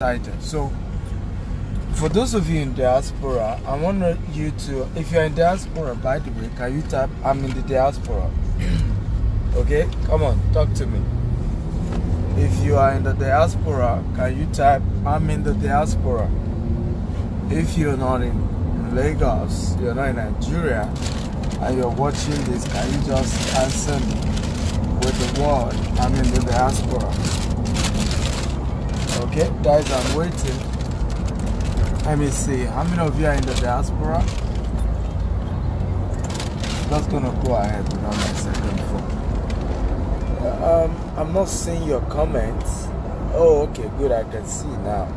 excited. So, for those of you in diaspora, I want you to, if you're in diaspora, by the way, can you type, I'm in the diaspora? Okay, come on, talk to me. If you are in the diaspora, can you type, I'm in the diaspora? If you're not in Lagos, you're not in Nigeria, and you're watching this, can you just answer me with the word, I'm in the diaspora? Okay, guys, I'm waiting. Let me see, how many of you are in the diaspora? Just gonna go ahead without my second phone. I'm not seeing your comments. Oh, okay, good, I can see now.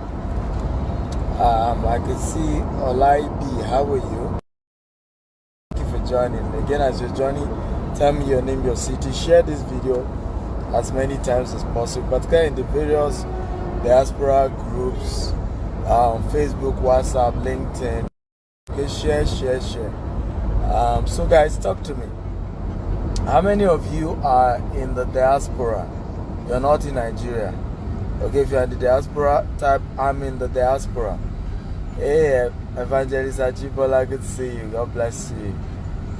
I can see Olai B, how are you? Thank you for joining. Again, as you're joining, tell me your name, your city. Share this video as many times as possible, particularly in the various diaspora groups, Facebook, WhatsApp, LinkedIn. Okay, share. So guys, talk to me. How many of you are in the diaspora? You're not in Nigeria. Okay, if you're in the diaspora, type I'm in the diaspora. Hey, Evangelist Ajibola, good to see you. God bless you.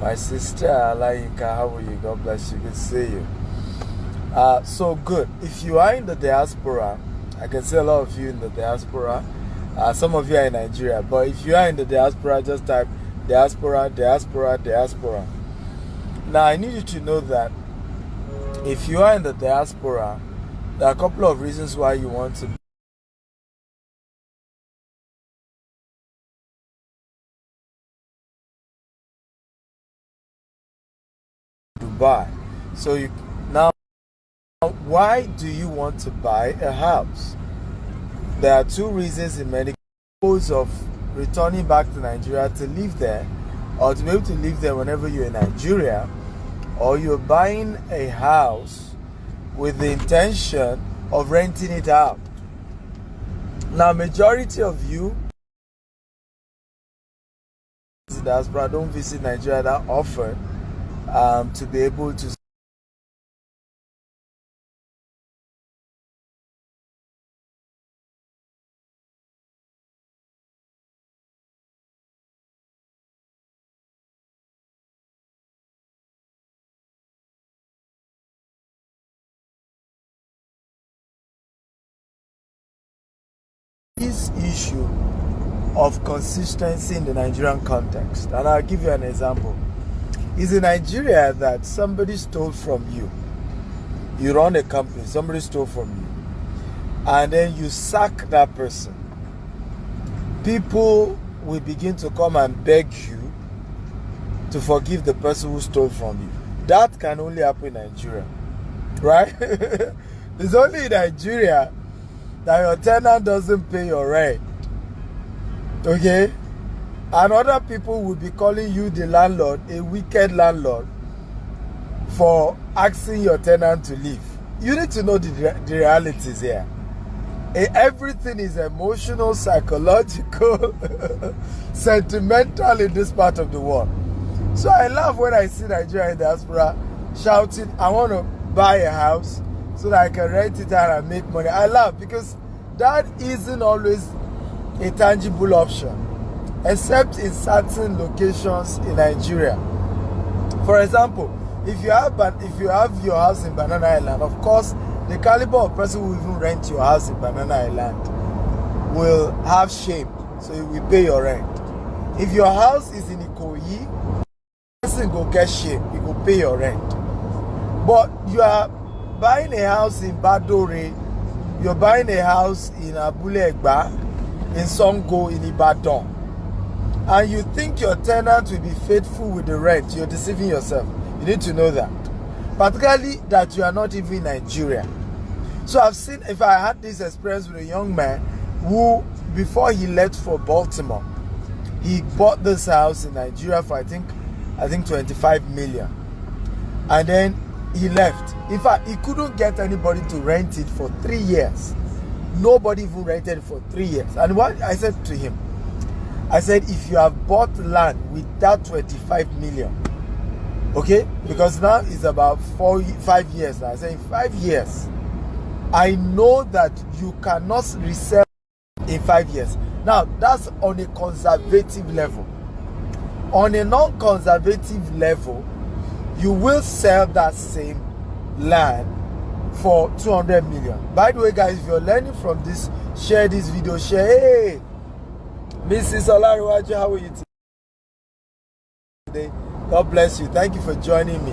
My sister Alayinka, how are you? God bless you. Good to see you. So good. If you are in the diaspora, I can see a lot of you in the diaspora. Some of you are in Nigeria, but if you are in the diaspora, just type diaspora. Now, I need you to know that if you are in the diaspora, there are a couple of reasons why you want to buy. So now, why do you want to buy a house? There are two reasons in many cases of returning back to Nigeria to live there, or to be able to live there whenever you're in Nigeria, or you're buying a house with the intention of renting it out. Now, majority of you in diaspora don't visit Nigeria that often to be able to this issue of consistency in the Nigerian context. And I'll give you an example. It's in Nigeria that somebody stole from you. You run a company, somebody stole from you. And then you sack that person. People will begin to come and beg you to forgive the person who stole from you. That can only happen in Nigeria. Right? It's only in Nigeria that your tenant doesn't pay your rent. Okay? And other people will be calling you the landlord, a wicked landlord, for asking your tenant to leave. You need to know the realities here. Everything is emotional, psychological, sentimental in this part of the world. So I laugh when I see Nigeria in diaspora shouting, I want to buy a house so that I can rent it out and make money. I laugh because that isn't always a tangible option, except in certain locations in Nigeria. For example, if you have your house in Banana Island, of course, the caliber of person who even rent your house in Banana Island will have shame, so you will pay your rent. If your house is in Ikoyi, person go get shame, you go pay your rent. But you are buying a house in Badore, you're buying a house in Abule Egba, in Songo, in Ibadan, and you think your tenant will be faithful with the rent, you're deceiving yourself. You need to know that. Particularly that you are not even in Nigeria. So I've seen, if I had this experience with a young man who, before he left for Baltimore, he bought this house in Nigeria for I think 25 million. And then he left. In fact, he couldn't get anybody to rent it for 3 years. Nobody even rented it for 3 years. And what I said to him, I said, if you have bought land with that 25 million, okay, because now it's about 5 years now. I said, in 5 years, I know that you cannot resell in 5 years. Now, that's on a conservative level. On a non-conservative level, you will sell that same land for 200 million. By the way, guys, if you're learning from this, share this video. Share. Hey, Mrs. Olariwaju, how are you today? God bless you. Thank you for joining me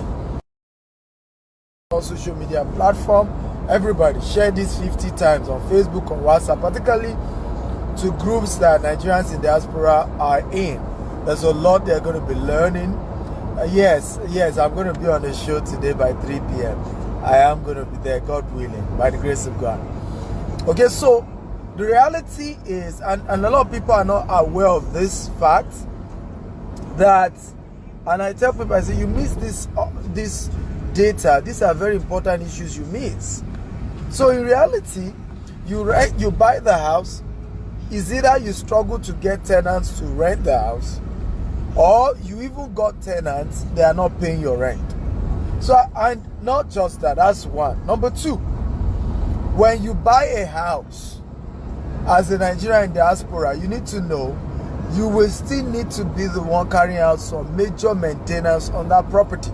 on social media platform. Everybody, share this 50 times on Facebook, on WhatsApp, particularly to groups that Nigerians in diaspora are in. There's a lot they're going to be learning. Yes, I'm going to be on the show today by 3 p.m. I am going to be there, God willing, by the grace of God. Okay, so the reality is, and a lot of people are not aware of this fact, that, and I tell people, I say, you miss this data. These are very important issues you miss. So in reality, you buy the house. Is either you struggle to get tenants to rent the house, or you even got tenants, they are not paying your rent. So, and not just that, that's one. Number two, when you buy a house as a Nigerian in diaspora, you need to know you will still need to be the one carrying out some major maintenance on that property.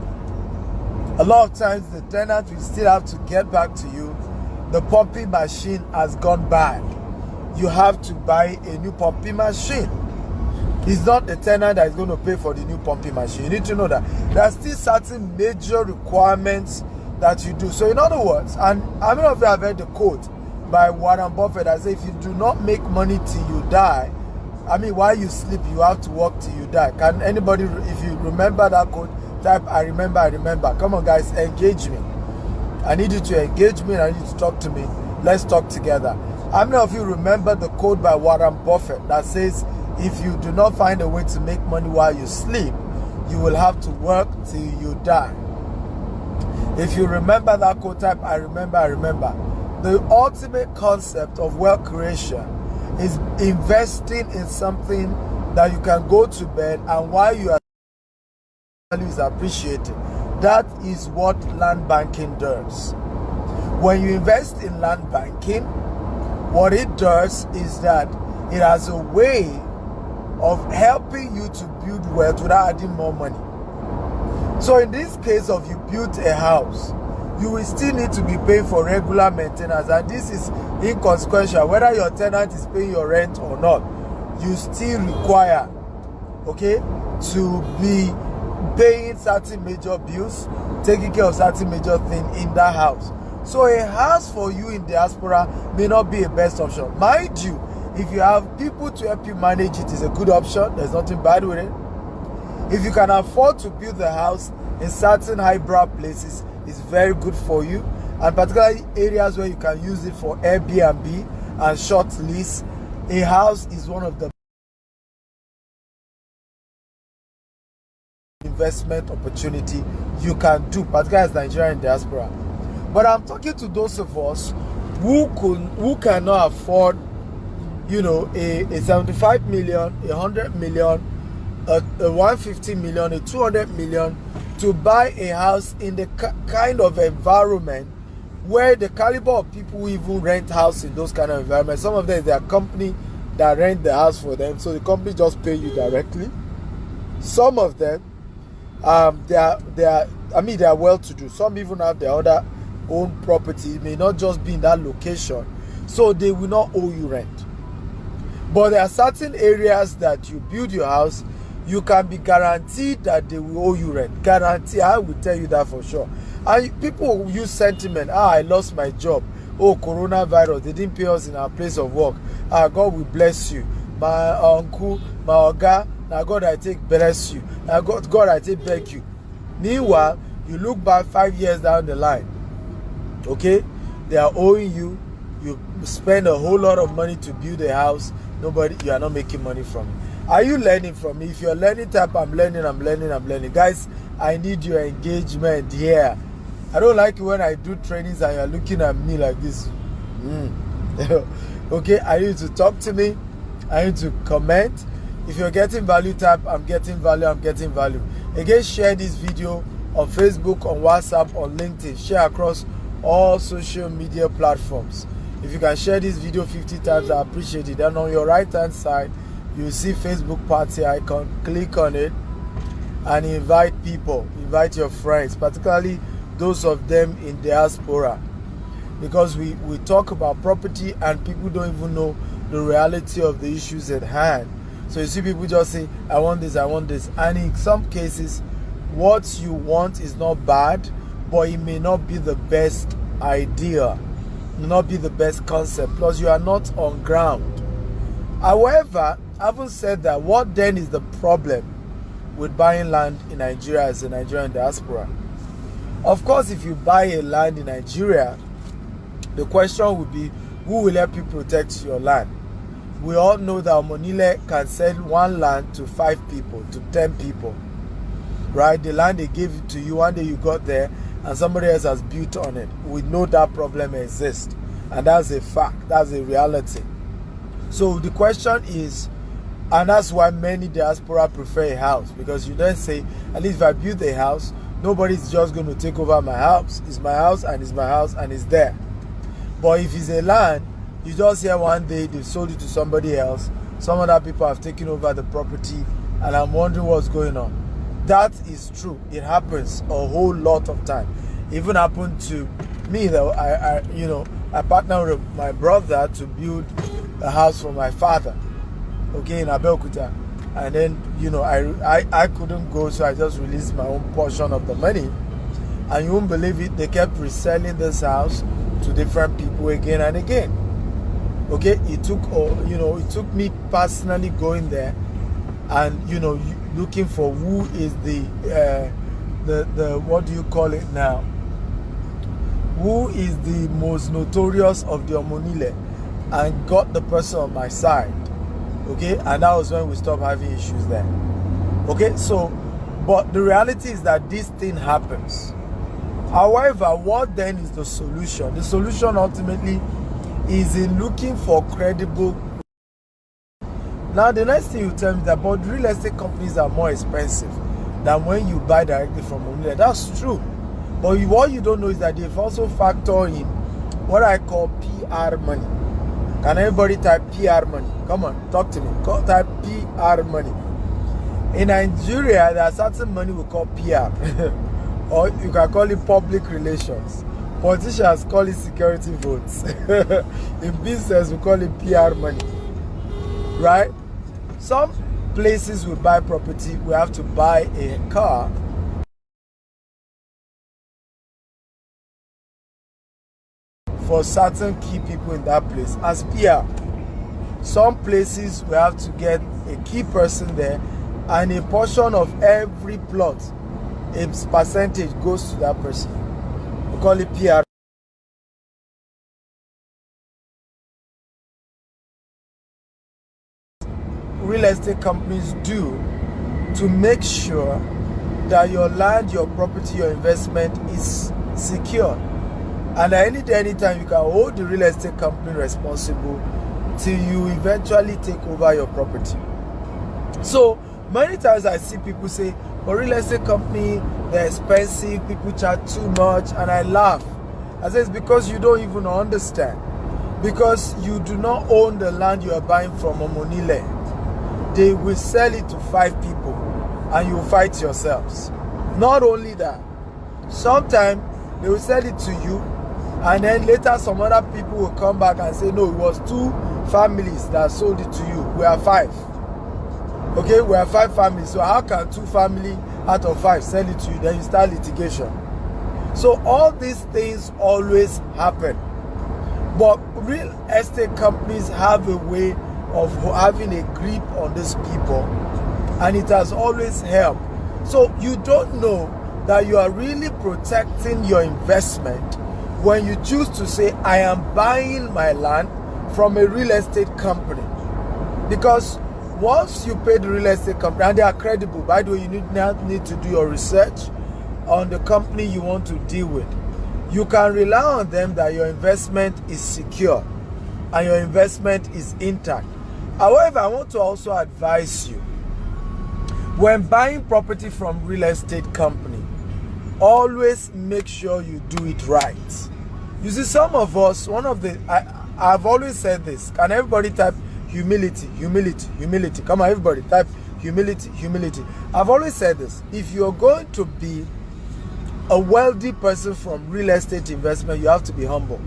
A lot of times the tenant will still have to get back to you. The pumping machine has gone bad. You have to buy a new pumping machine. It's not the tenant that is going to pay for the new pumping machine. You need to know that there are still certain major requirements that you do. So in other words, and how many of you have heard the quote by Warren Buffett that says, if you do not make money till you die, I mean, while you sleep, you have to work till you die. Can anybody, if you remember that quote, type, I remember. Come on, guys, engage me. I need you to engage me and I need you to talk to me. Let's talk together. How many of you remember the quote by Warren Buffett that says, if you do not find a way to make money while you sleep, you will have to work till you die? If you remember that quote, type, I remember. The ultimate concept of wealth creation is investing in something that you can go to bed and while you are value is appreciated. That is what land banking does. When you invest in land banking, what it does is that it has a way of helping you to build wealth without adding more money. So in this case of you built a house, you will still need to be paying for regular maintenance, and this is inconsequential. Whether your tenant is paying your rent or not, you still require, okay, to be paying certain major bills, taking care of certain major things in that house. So a house for you in diaspora may not be a best option. Mind you, if you have people to help you manage it, is a good option. There's nothing bad with it. If you can afford to build the house in certain highbrow places, it's very good for you. And particularly areas where you can use it for Airbnb and short lease, a house is one of the investment opportunity you can do, particularly as Nigerian diaspora. But I'm talking to those of us who cannot afford, you know, a 75 million, 100 million, a 150 million, a 200 million to buy a house in the kind of environment where the caliber of people who even rent house in those kind of environments, some of them, they are company that rent the house for them, so the company just pay you directly. Some of them, they are well-to-do. Some even have their other own property. It may not just be in that location, so they will not owe you rent. But there are certain areas that you build your house, you can be guaranteed that they will owe you rent. Guarantee, I will tell you that for sure. And people use sentiment. I lost my job. Oh, coronavirus, they didn't pay us in our place of work. God will bless you. My uncle, my oga, now God I take bless you. Now God I take beg you. Meanwhile, you look back 5 years down the line. Okay? They are owing you. You spend a whole lot of money to build a house. You are not making money from it. Are you learning from me? If you're learning, type I'm learning. Guys, I need your engagement here. I don't like it when I do trainings and you're looking at me like this. Okay, I need you to talk to me. I need to comment. If you're getting value, type I'm getting value. Again, share this video on Facebook, on WhatsApp, on LinkedIn. Share across all social media platforms. If you can share this video 50 times, I appreciate it. And on your right hand side, you see Facebook party icon. Click on it and invite people, invite your friends, particularly those of them in diaspora, because we talk about property and people don't even know the reality of the issues at hand. So you see people just say, I want this, and in some cases what you want is not bad, but it may not be the best idea, may not be the best concept, plus you are not on ground. However, having said that, what then is the problem with buying land in Nigeria as a Nigerian diaspora? Of course, if you buy a land in Nigeria, the question would be, who will help you protect your land? We all know that Omonile can sell one land to 5 people, to 10 people, right? The land they gave it to you, one day you got there and somebody else has built on it. We know that problem exists, and that's a fact, that's a reality. So the question is, and that's why many diaspora prefer a house, because you then say, at least if I build a house, nobody's just going to take over my house. It's my house and it's my house and it's there. But if it's a land, you just hear one day they've sold it to somebody else, some other people have taken over the property, and I'm wondering what's going on. That is true. It happens a whole lot of time. It even happened to me, though. I partnered with my brother to build a house for my father, okay, in Abeokuta. And then, I couldn't go, so I just released my own portion of the money. And you won't believe it, they kept reselling this house to different people again and again. Okay, it took me personally going there and, looking for who is the what do you call it now? Who is the most notorious of the Omonile, and got the person on my side. Okay, and that was when we stopped having issues there. Okay, so, but the reality is that this thing happens. However, what then is the solution? The solution ultimately is in looking for credible. Now, the next thing you tell me is that, but real estate companies are more expensive than when you buy directly from Omonile. That's true. But what you don't know is that they've also factored in what I call PR money. Can everybody type PR money? Come on, talk to me. Type PR money. In Nigeria, there are certain money we call PR. Or you can call it public relations. Politicians call it security votes. In business, we call it PR money. Right? Some places we buy property, we have to buy a car. For certain key people in that place as PR. Some places we have to get a key person there, and a portion of every plot, a percentage goes to that person. We call it PR. Real estate companies do to make sure that your land, your property, your investment is secure. And anytime you can hold the real estate company responsible till you eventually take over your property. So many times I see people say, for real estate company, they're expensive, people charge too much, and I laugh. I say it's because you don't even understand. Because you do not own the land you are buying from Omonile. They will sell it to 5 people and you fight yourselves. Not only that, sometimes they will sell it to you, and then later some other people will come back and say, no, it was 2 families that sold it to you. We are 5. Okay, we are 5 families. So how can 2 families out of 5 sell it to you? Then you start litigation. So all these things always happen. But real estate companies have a way of having a grip on these people, and it has always helped. So you don't know that you are really protecting your investment when you choose to say, I am buying my land from a real estate company. Because once you pay the real estate company, and they are credible, by the way, you need to do your research on the company you want to deal with. You can rely on them that your investment is secure and your investment is intact. However, I want to also advise you, when buying property from real estate company, always make sure you do it right. You see, some of us, I've always said this. Can everybody type humility, humility, humility? Come on, everybody, type humility, humility. I've always said this. If you're going to be a wealthy person from real estate investment, you have to be humble.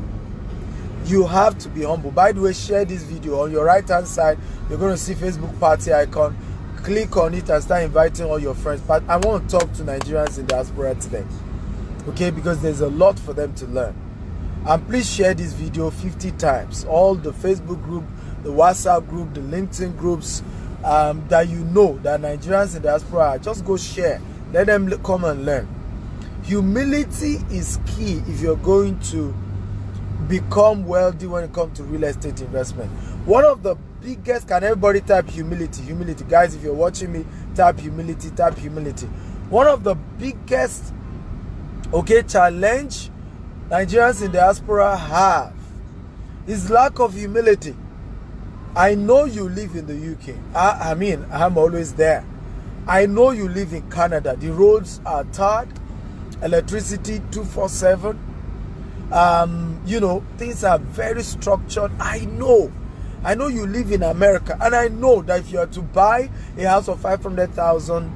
You have to be humble. By the way, share this video. On your right hand side, you're going to see Facebook party icon. Click on it and start inviting all your friends. But I want to talk to Nigerians in diaspora today, okay, because there's a lot for them to learn. And please share this video 50 times. All the Facebook group, the WhatsApp group, the LinkedIn groups that you know that Nigerians in diaspora are. Just go share. Let them come and learn. Humility is key if you're going to become wealthy when it comes to real estate investment. One of the biggest, can everybody type humility, humility? Guys, if you're watching me, type humility, type humility. One of the biggest, okay, challenge Nigerians in diaspora have is lack of humility. I know you live in the UK. I mean, I'm always there. I know you live in Canada. The roads are tarred, electricity 24/7. You know, things are very structured. I know you live in America, and I know that if you are to buy a house of 500,000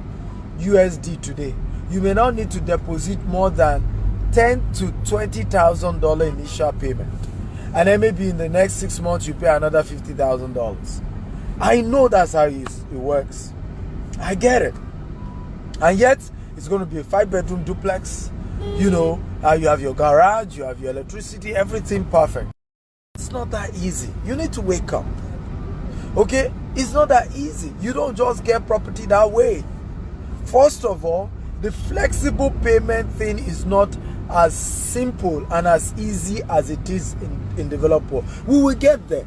USD today, you may not need to deposit more than $10,000 to $20,000 initial payment, and then maybe in the next 6 months you pay another $50,000. I know that's how it works. I get it. And yet it's going to be a 5-bedroom duplex. You know, you have your garage, you have your electricity, everything perfect. It's not that easy. You need to wake up. Okay? It's not that easy. You don't just get property that way. First of all, the flexible payment thing is not as simple and as easy as it is in developed world. We will get there.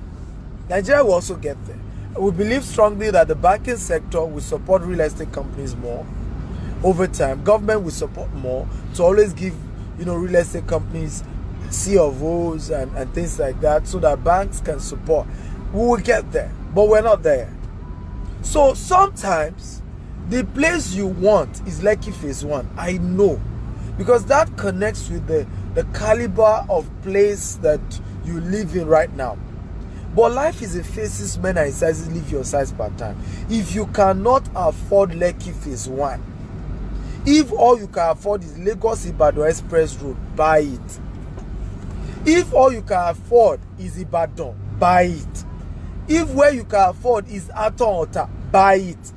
Nigeria will also get there. We believe strongly that the banking sector will support real estate companies more. Over time, government will support more to always give, you know, real estate companies C of O's and things like that, so that banks can support. We will get there, but we're not there. So sometimes the place you want is Lekki Phase 1. I know, because that connects with the caliber of place that you live in right now. But life is in phases. Men are in sizes. Live your size per time. If you cannot afford Lekki Phase 1, if all you can afford is Lagos Ibadan Express Road, buy it. If all you can afford is Ibadan, buy it. If where you can afford is Aton Ota, buy it.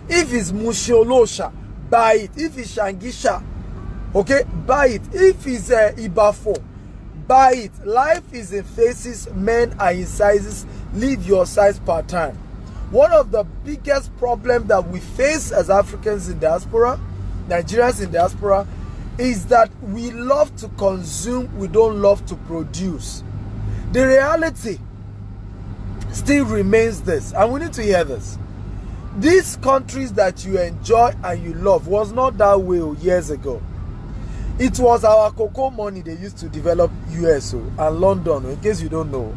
If it's Mushiolosha, buy it. If it's Shangisha, okay, buy it. If it's Ibafo, buy it. Life is in phases. Men are in sizes. Live your size per time. One of the biggest problems that we face as Africans in diaspora, Nigerians in diaspora, is that we love to consume, we don't love to produce. The reality still remains this, and we need to hear this. These countries that you enjoy and you love was not that way years ago. It was our cocoa money they used to develop USO and London, in case you don't know.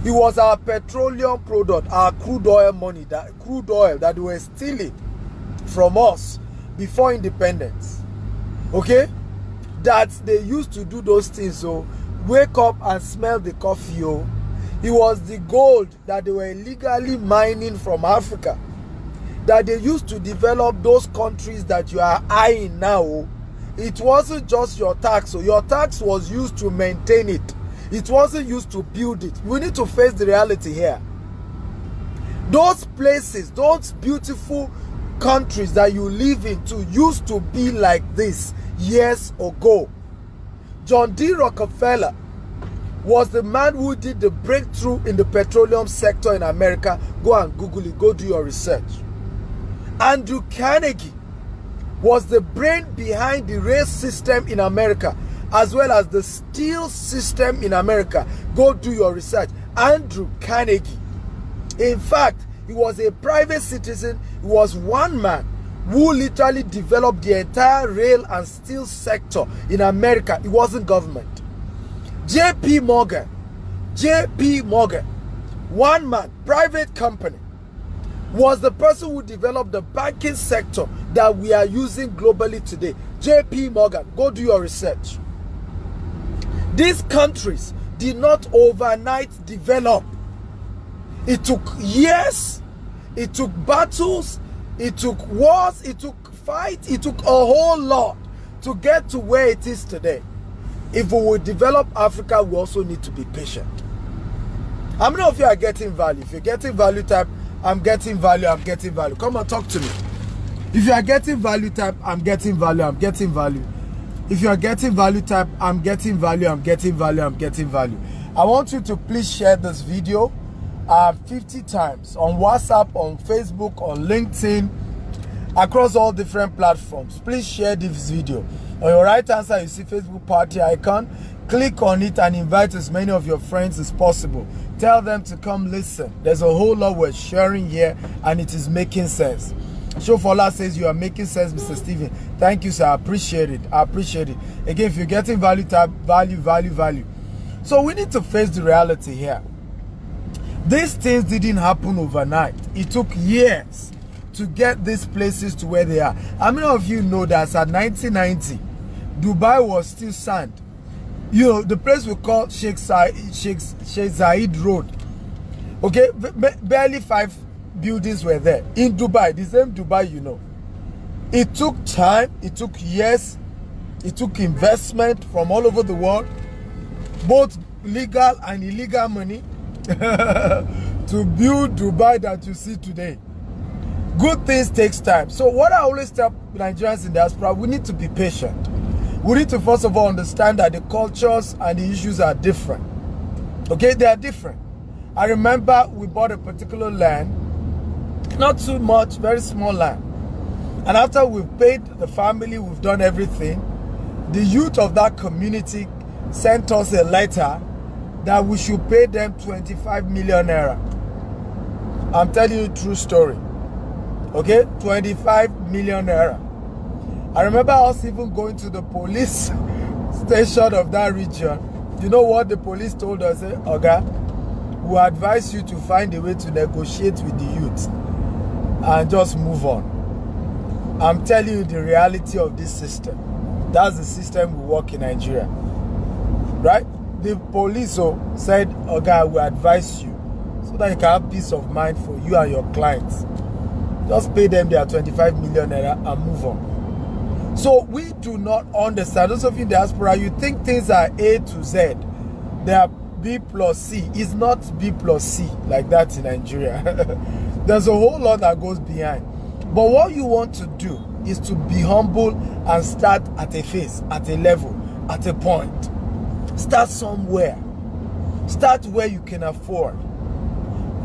It was our petroleum product, our crude oil money, that crude oil that they were stealing from us before independence, okay, that they used to do those things. So wake up and smell the coffee. Oh, it was the gold that they were illegally mining from Africa that they used to develop those countries that you are eyeing now. It wasn't just your tax. So your tax was used to maintain it. It wasn't used to build it. We need to face the reality here. Those places, those beautiful countries that you live into used to be like this years ago. John D. Rockefeller was the man who did the breakthrough in the petroleum sector in America. Go and Google it. Go do your research. Andrew Carnegie was the brain behind the rail system in America, as well as the steel system in America. Go do your research. Andrew Carnegie. In fact, he was a private citizen. He was one man who literally developed the entire rail and steel sector in America. It wasn't government. J.P. Morgan, one man, private company, was the person who developed the banking sector that we are using globally today. J.P. Morgan, go do your research. These countries did not overnight develop. It took years, it took battles, it took wars, it took fights, it took a whole lot to get to where it is today. If we will develop Africa, we also need to be patient. How many of you are getting value? If you're getting value, type, I'm getting value, I'm getting value. Come on, talk to me. If you are getting value, type, I'm getting value, I'm getting value. If you are getting value, type, I'm getting value, I'm getting value, I'm getting value. I want you to please share this video 50 times on WhatsApp, on Facebook, on LinkedIn, across all different platforms. Please share this video. On your right hand side, you see Facebook party icon. Click on it and invite as many of your friends as possible. Tell them to come listen. There's a whole lot we're sharing here and it is making sense. Shofola says you are making sense, Mr. Steven. Thank you, sir. I appreciate it. I appreciate it. Again, if you're getting value, type value, value, value. So we need to face the reality here. These things didn't happen overnight. It took years to get these places to where they are. How many of you know that at 1990, Dubai was still sand? You know, the place we call Sheikh Zayed Road. Okay, barely 5 buildings were there. In Dubai, the same Dubai, you know. It took time, it took years, it took investment from all over the world, both legal and illegal money, to build Dubai that you see today. Good things takes time. So what I always tell Nigerians in diaspora, we need to be patient. We need to first of all understand that the cultures and the issues are different. Okay, they are different. I remember we bought a particular land, not too much, very small land. And after we've paid the family, we've done everything, the youth of that community sent us a letter that we should pay them 25 million naira. I'm telling you a true story. Okay, 25 million naira. I remember us even going to the police station of that region. You know what the police told us? Oga, we advise you to find a way to negotiate with the youth and just move on. I'm telling you the reality of this system. That's the system we work in Nigeria. Right? The police said, Oga, we advise you so that you can have peace of mind for you and your clients. Just pay them their 25 million naira and move on. So we do not understand. Those of you in diaspora, you think things are A to Z. They are B plus C. It's not B plus C like that in Nigeria. There's a whole lot that goes behind. But what you want to do is to be humble and start at a phase, at a level, at a point. Start somewhere. Start where you can afford.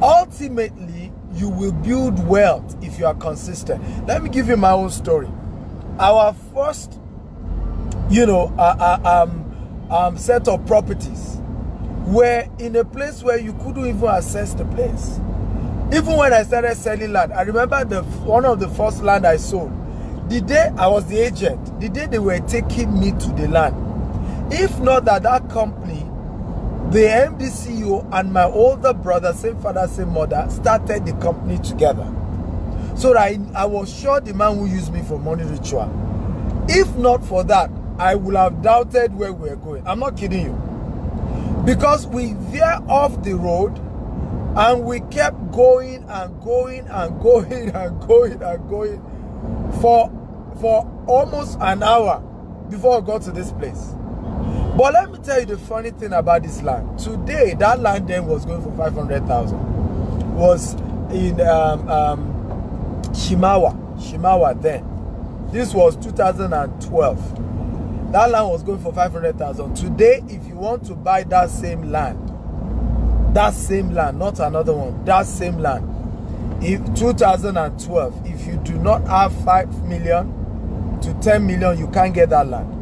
Ultimately, you will build wealth if you are consistent. Let me give you my own story. Our first, set of properties were in a place where you couldn't even access the place. Even when I started selling land, I remember one of the first land I sold. The day I was the agent, the day they were taking me to the land. If not that company, the MD CEO and my older brother, same father, same mother, started the company together. So that I was sure the man who used me for money ritual. If not for that, I would have doubted where we were going. I'm not kidding you. Because we veered off the road and we kept going and going and going and going and going for almost an hour before I got to this place. But let me tell you the funny thing about this land. Today, that land then was going for 500,000. Was in Shimawa then. This was 2012. That land was going for 500,000. Today, if you want to buy that same land, not another one, that same land, in 2012, if you do not have 5 million to 10 million, you can't get that land.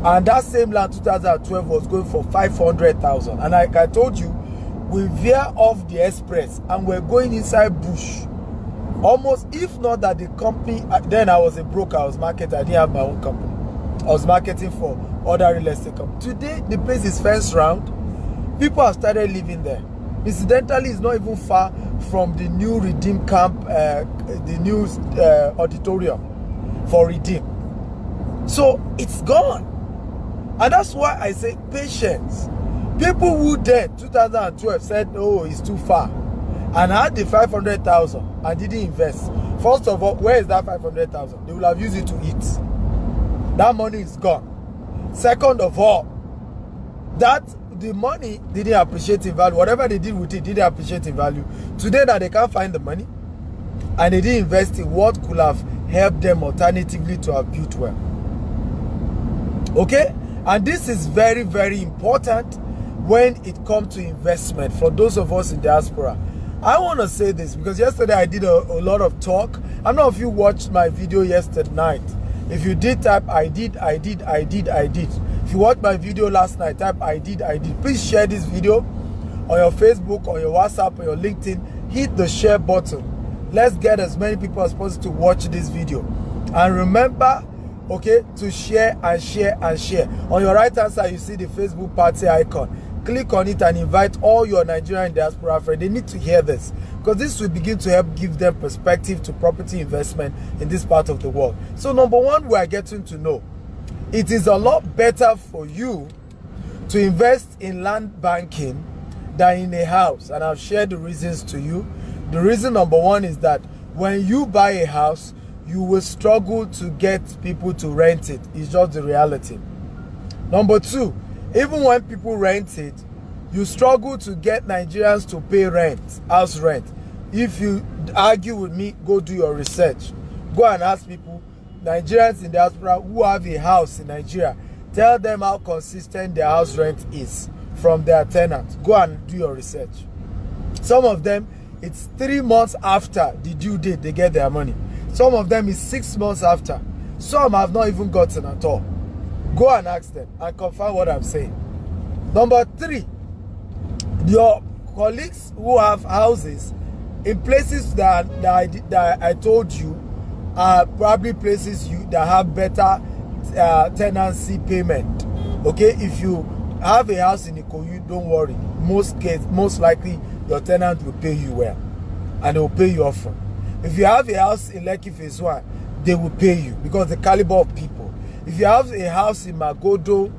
And that same land, 2012, was going for 500,000. And like I told you, we veer off the express and we're going inside bush. Almost, if not that the company, then I was a broker, I was marketing, I didn't have my own company. I was marketing for other real estate companies. Today, the place is fenced round. People have started living there. Incidentally, it's not even far from the new Redeem camp, the new auditorium for Redeem. So, it's gone. And that's why I say patience. People who then 2012 said, oh, it's too far, and had the 500,000 and didn't invest. First of all, where is that 500,000? They will have used it to eat. That money is gone. Second of all, that the money didn't appreciate in value. Whatever they did with it didn't appreciate in value. Today that they can't find the money, and they didn't invest in what could have helped them alternatively to have built well. Okay? And this is very, very important when it comes to investment for those of us in diaspora. I want to say this because yesterday I did a lot of talk. I don't know if you watched my video yesterday night. If you did, type I did. If you watched my video last night, type I did. Please share this video on your Facebook, on your WhatsApp, on your LinkedIn. Hit the share button. Let's get as many people as possible to watch this video. And remember, okay, to share and share and share. On your right hand side, you see the Facebook party icon. Click on it and invite all your Nigerian diaspora friends. They need to hear this because this will begin to help give them perspective to property investment in this part of the world. So number one, we are getting to know it is a lot better for you to invest in land banking than in a house. And I've shared the reasons to you. The reason number one is that when you buy a house, you will struggle to get people to rent it. It's just the reality. Number two, even when people rent it, you struggle to get Nigerians to pay rent, house rent. If you argue with me, go do your research. Go and ask people, Nigerians in diaspora who have a house in Nigeria, tell them how consistent their house rent is from their tenants. Go and do your research. Some of them, it's 3 months after the due date they get their money. Some of them is 6 months after. Some have not even gotten at all. Go and ask them and confirm what I'm saying. Number three, your colleagues who have houses in places that I told you are probably places that have better tenancy payment. Okay, if you have a house in Ikoyi, don't worry. Most likely your tenant will pay you well, and they will pay you often. If you have a house in Lekki Phase 1, they will pay you because the caliber of people. If you have a house in Magodo,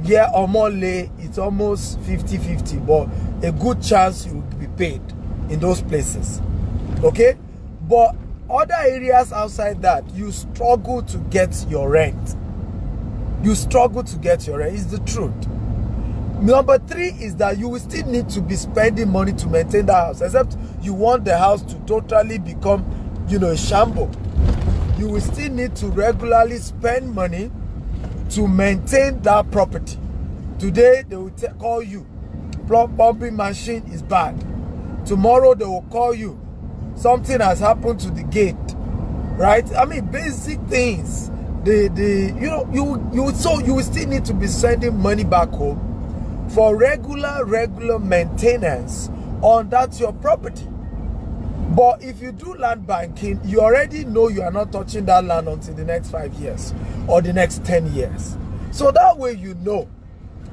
yeah, Omole, it's almost 50-50, but a good chance you will be paid in those places. Okay? But other areas outside that, you struggle to get your rent. You struggle to get your rent. It's the truth. Number three is that you will still need to be spending money to maintain the house, except you want the house to totally become, a shambles. You will still need to regularly spend money to maintain that property. Today, they will call you, pumping machine is bad. Tomorrow, they will call you, something has happened to the gate, right? I mean, basic things. You will still need to be sending money back home for regular maintenance on that your property. But if you do land banking, you already know you are not touching that land until the next 5 years or the next 10 years. So that way you know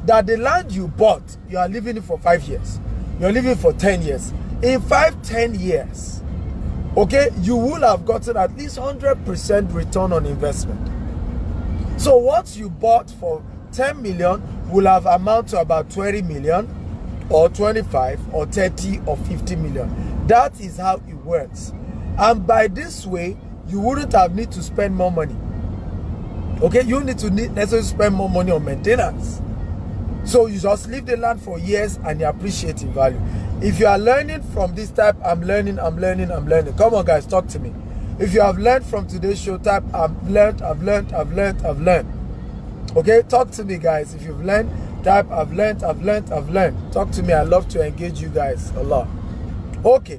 that the land you bought, you are living it for 5 years. You're living for 10 years. In 5-10 years, okay, you will have gotten at least 100% return on investment. So what you bought for 10 million will have amount to about 20 million or 25 or 30 or 50 million. That is how it works. And by this way, you wouldn't have need to spend more money. Okay, you need to necessarily spend more money on maintenance. So you just leave the land for years and you appreciate in value. If you are learning from this type, I'm learning. Come on guys, talk to me. If you have learned from today's show, type I've learned. Okay, talk to me guys. If you've learned, type I've learned. Talk to me. I love to engage you guys a lot. Okay,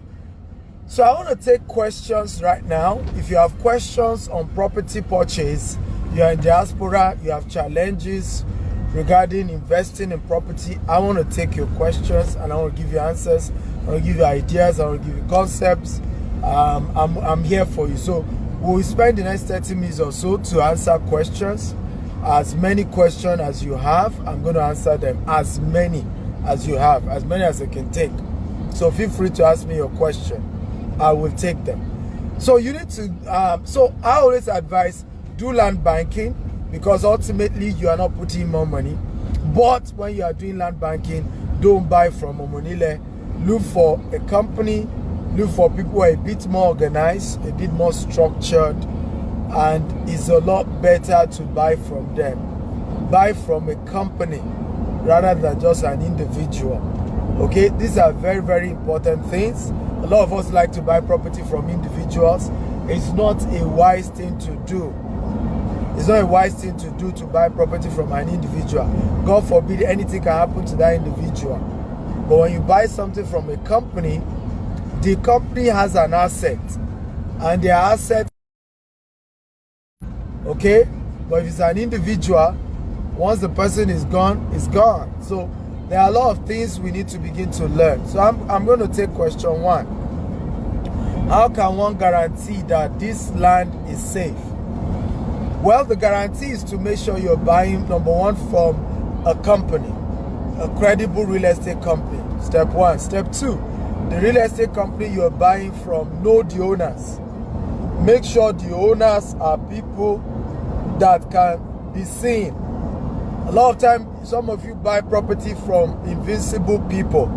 so I want to take questions right now. If you have questions on property purchase, you are in diaspora, you have challenges regarding investing in property, I want to take your questions and I want to give you answers. I want to give you ideas. I want to give you concepts. I'm here for you. So we'll spend the next 30 minutes or so to answer questions. As many questions as you have, I'm going to answer them. As many as you have, as many as I can take. So feel free to ask me your question. I will take them. So you need to, so I always advise do land banking because ultimately you are not putting more money. But when you are doing land banking, don't buy from Omonile. Look for a company, look for people who are a bit more organized, a bit more structured, and it's a lot better to buy from them. Buy from a company rather than just an individual. Okay, these are very, very important things. A lot of us like to buy property from individuals. It's not a wise thing to do. It's not a wise thing to do to buy property from an individual. God forbid anything can happen to that individual. But when you buy something from a company, the company has an asset, and their asset, okay? But if it's an individual, once the person is gone, it's gone. So there are a lot of things we need to begin to learn. So I'm going to take question 1. How can one guarantee that this land is safe? Well, the guarantee is to make sure you're buying, number one, from a company, a credible real estate company. Step 1. Step 2, the real estate company you're buying from, know the owners. Make sure the owners are people that can be seen. A lot of times, some of you buy property from invisible people.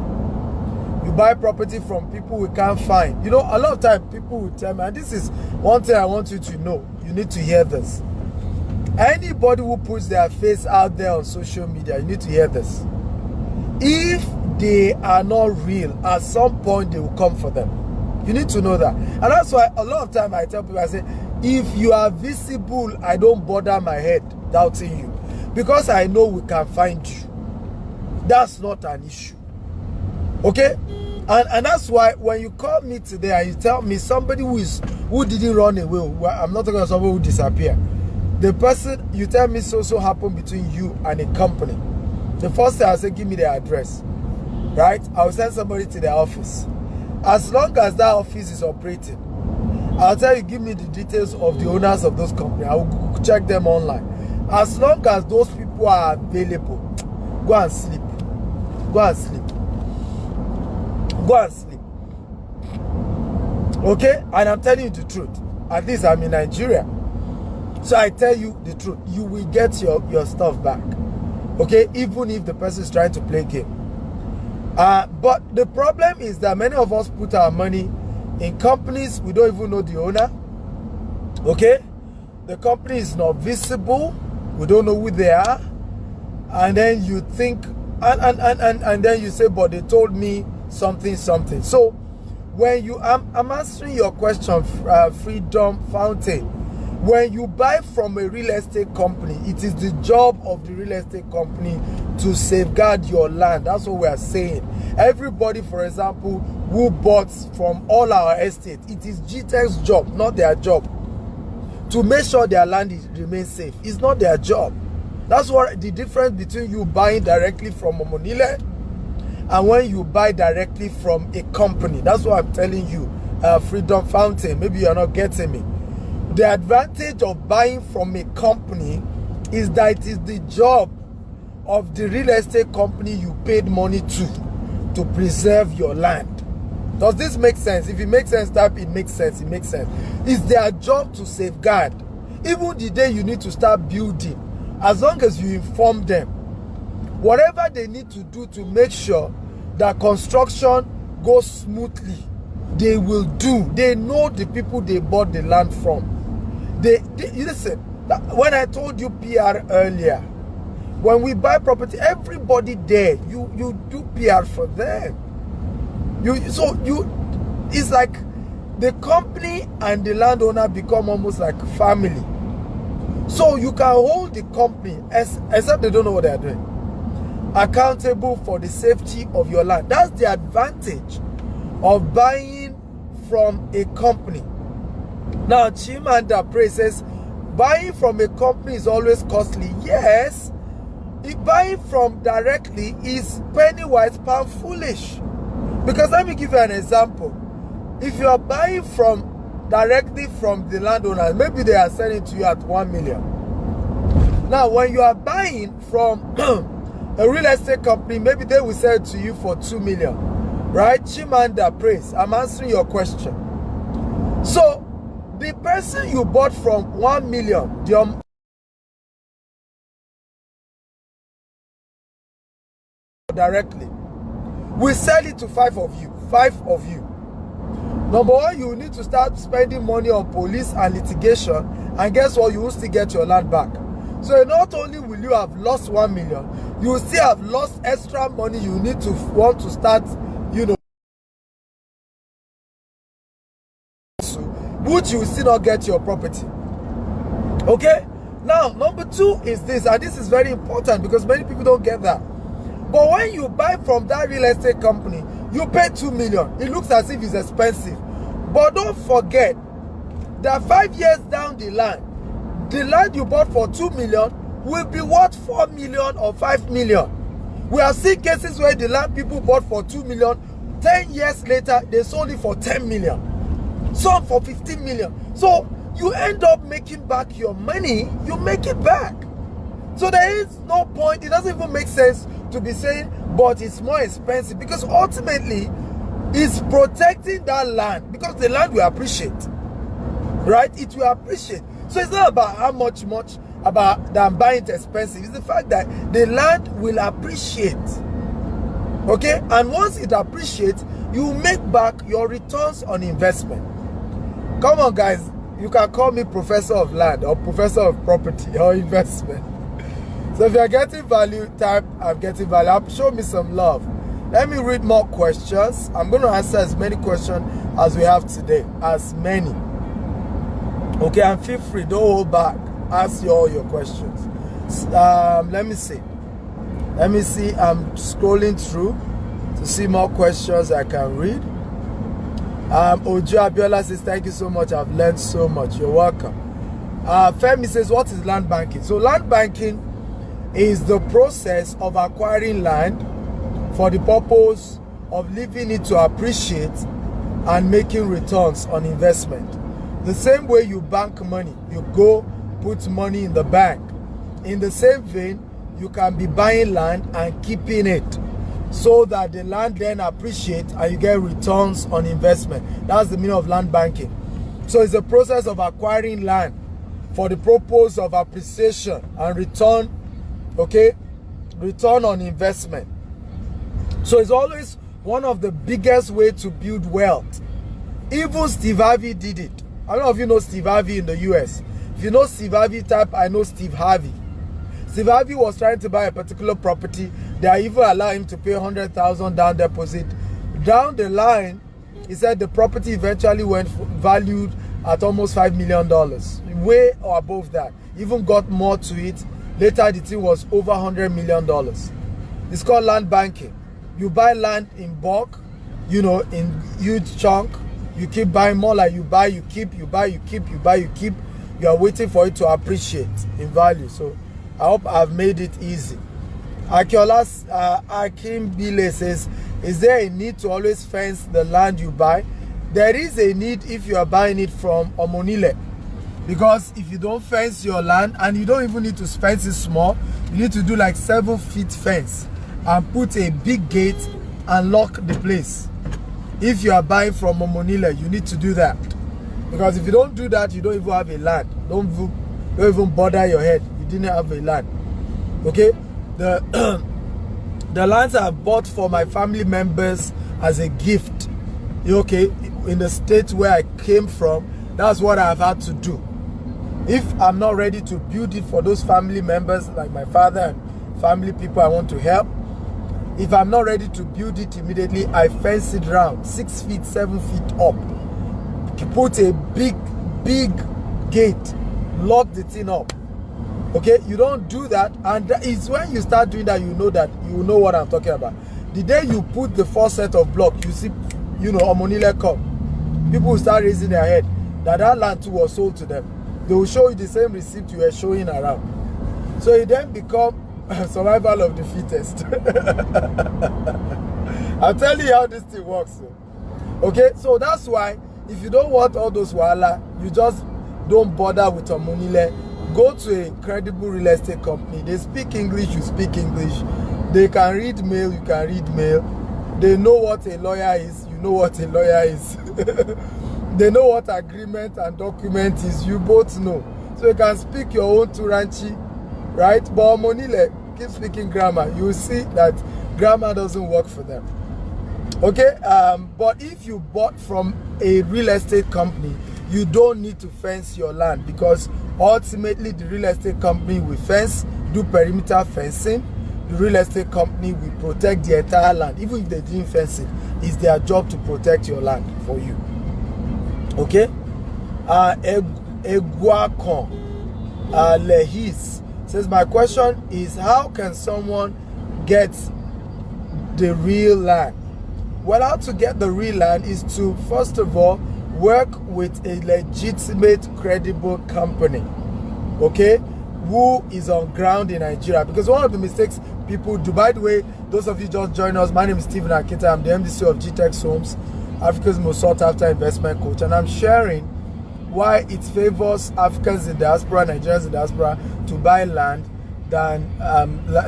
You buy property from people we can't find. You know, a lot of times people will tell me, and this is one thing I want you to know, you need to hear this. Anybody who puts their face out there on social media, you need to hear this. If they are not real, at some point they will come for them. You need to know that. And that's why a lot of time I tell people, I say, if you are visible, I don't bother my head doubting you. Because I know we can find you. That's not an issue. Okay? And that's why when you call me today and you tell me somebody who didn't run away, well, I'm not talking about somebody who disappeared. The person, you tell me so happened between you and a company. The first thing I say, give me their address. Right? I'll send somebody to their office. As long as that office is operating, I'll tell you, give me the details of the owners of those companies. I will check them online. As long as those people are available, go and sleep. Go and sleep. Go and sleep. Okay? And I'm telling you the truth. At least I'm in Nigeria. So I tell you the truth. You will get your stuff back. Okay? Even if the person is trying to play game. But the problem is that many of us put our money in companies we don't even know the owner. Okay? The company is not visible. We don't know who they are. And then you think, and then you say, but they told me something. So when you, I'm answering your question, Freedom Fountain. When you buy from a real estate company, it is the job of the real estate company to safeguard your land. That's what we are saying. Everybody, for example, who bought from all our estates, it is GTEC's job, not their job, to make sure their land remains safe. It's not their job. That's what the difference between you buying directly from Omonile and when you buy directly from a company. That's what I'm telling you, Freedom Fountain. Maybe you're not getting me. The advantage of buying from a company is that it is the job of the real estate company you paid money to preserve your land. Does this make sense? If it makes sense, type it makes sense. It makes sense. It's their job to safeguard. Even the day you need to start building, as long as you inform them, whatever they need to do to make sure that construction goes smoothly, they will do. They know the people they bought the land from. Listen, when I told you PR earlier, when we buy property, everybody there, you do PR for them. It's like the company and the landowner become almost like family. So you can hold the company, except they don't know what they are doing, accountable for the safety of your land. That's the advantage of buying from a company. Now, Chimanda Pray says, buying from a company is always costly. Yes, if buying from directly is penny wise, pound foolish. Because let me give you an example. If you are buying directly from the landowner, maybe they are selling to you at 1 million. Now, when you are buying from a real estate company, maybe they will sell it to you for 2 million. Right? Chimanda Praise, I'm answering your question. So, the person you bought from 1 million, directly. We sell it to 5 of you. 5 of you. Number one, you need to start spending money on police and litigation, and guess what? You will still get your land back. So not only will you have lost 1 million, you will still have lost extra money you need to want to start, which you will still not get your property. Okay? Now, number 2 is this, and this is very important because many people don't get that. But when you buy from that real estate company, you pay 2 million. It looks as if it's expensive. But don't forget that 5 years down the line you bought for 2 million will be worth 4 million or 5 million. We have seen cases where the land people bought for 2 million, 10 years later, they sold it for 10 million. Some for 15 million. So you end up making back your money, you make it back. So there is no point, it doesn't even make sense to be saying, but it's more expensive, because ultimately it's protecting that land, because the land will appreciate, right? It will appreciate. So it's not about how much about that I'm buying it expensive. It's the fact that the land will appreciate. Okay? And once it appreciates, you make back your returns on investment. Come on, guys. You can call me professor of land or professor of property or investment. So if you're getting value, type I'm getting value. Show me some love. Let me read more questions. I'm going to answer as many questions as we have today. As many. Okay, and feel free. Don't hold back. Ask all your questions. Let me see. I'm scrolling through to see more questions I can read. Ojo Abiola says, thank you so much. I've learned so much. You're welcome. Femi says, what is land banking? So land banking is the process of acquiring land for the purpose of leaving it to appreciate and making returns on investment. The same way you bank money, you go put money in the bank. In the same vein, you can be buying land and keeping it so that the land then appreciates and you get returns on investment. That's the meaning of land banking. So it's a process of acquiring land for the purpose of appreciation and return, okay, return on investment. So it's always one of the biggest ways to build wealth. Even Steve Harvey did it. I don't know if you know Steve Harvey in the US. If you know Steve Harvey, type I know Steve Harvey. Steve Harvey was trying to buy a particular property. They even allowed him to pay 100,000 down deposit. Down the line, he said the property eventually went valued at almost $5 million. Way or above that. Even got more to it. Later, the thing was over $100 million. It's called land banking. You buy land in bulk, in huge chunk. You keep buying more, like you buy, you keep, you buy, you keep, you buy, you keep. You are waiting for it to appreciate in value. So I hope I've made it easy. Akiola Akim Bile says, is there a need to always fence the land you buy? There is a need if you are buying it from Omonile. Because if you don't fence your land, and you don't even need to fence it small, you need to do like 7 feet fence and put a big gate and lock the place. If you are buying from Omonile, you need to do that. Because if you don't do that, you don't even have a land. Don't even bother your head. You didn't have a land. Okay? The lands I bought for my family members as a gift. Okay? In the state where I came from, that's what I've had to do. If I'm not ready to build it for those family members, like my father and family people I want to help, if I'm not ready to build it immediately, I fence it around 6 feet, 7 feet up. Put a big gate, lock the thing up. Okay, you don't do that, and it's when you start doing that you know what I'm talking about. The day you put the first set of blocks, you see, Omonile come. People will start raising their head that land too was sold to them. They will show you the same receipt you were showing around. So it then become survival of the fittest. I'll tell you how this thing works. Okay, so that's why if you don't want all those wahala, you just don't bother with Omonile. Go to a credible real estate company. They speak English, you speak English. They can read mail, you can read mail. They know what a lawyer is, you know what a lawyer is. They know what agreement and document is, you both know. So you can speak your own Turanchi, right? But Omonile, keep speaking grammar. You will see that Grammar doesn't work for them. Okay, but if you bought from a real estate company, you don't need to fence your land, because ultimately the real estate company will fence, do perimeter fencing. The real estate company will protect the entire land. Even if they didn't fence it, it's their job to protect your land for you. Okay? Eguakon Lehis says, my question is, how can someone get the real land? Well, how to get the real land is to, first of all, work with a legitimate, credible company, okay, who is on ground in Nigeria. Because one of the mistakes people do, by the way, those of you just joined us, my name is Stephen Akita. I'm the MDC of GTEX Homes, Africa's most sought after investment coach, and I'm sharing why it favors Africans in diaspora, Nigerians in diaspora, to buy land than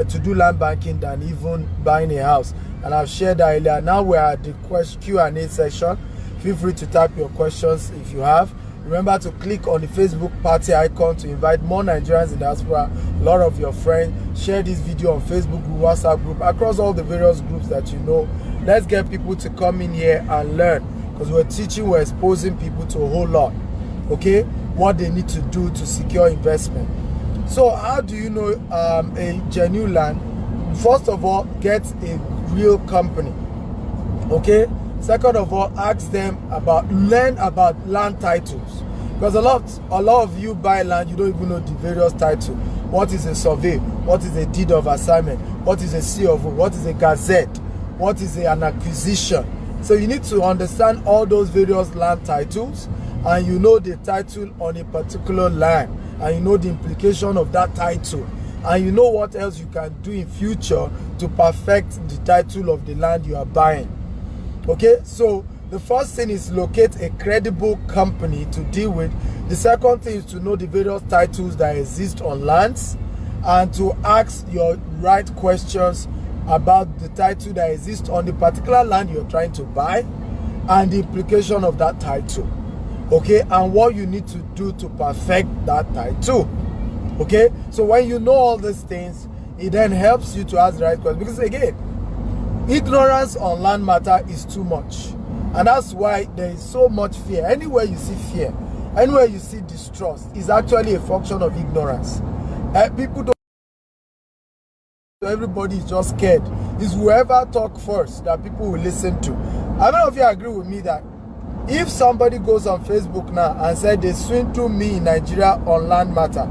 to do land banking than even buying a house. And I've shared that earlier. Now we're at the Q&A session. Feel free to type your questions if you have. Remember to click on the Facebook party icon to invite more Nigerians in diaspora, a lot of your friends. Share this video on Facebook group, WhatsApp group, across all the various groups that you know. Let's get people to come in here and learn, because we're teaching, we're exposing people to a whole lot, okay, what they need to do to secure investment. So how do you know a genuine land? First of all, get a real company, okay? Second of all, ask them learn about land titles, because a lot of you buy land, you don't even know the various titles. What is a survey? What is a deed of assignment? What is a COV? What is a gazette? What is an acquisition? So you need to understand all those various land titles, and you know the title on a particular land, and you know the implication of that title, and you know what else you can do in future to perfect the title of the land you are buying. Okay, so the first thing is locate a credible company to deal with. The second thing is to know the various titles that exist on lands, and to ask your right questions about the title that exists on the particular land you're trying to buy, and the implication of that title, okay, and what you need to do to perfect that title. Okay, so when you know all these things, it then helps you to ask the right questions, because again, ignorance on land matter is too much, and that's why there is so much fear. Anywhere you see fear, anywhere you see distrust, is actually a function of ignorance. People don't. Everybody is just scared. It's whoever talk first that people will listen to. How many of you agree with me that if somebody goes on Facebook now and said they swindled me in Nigeria on land matter,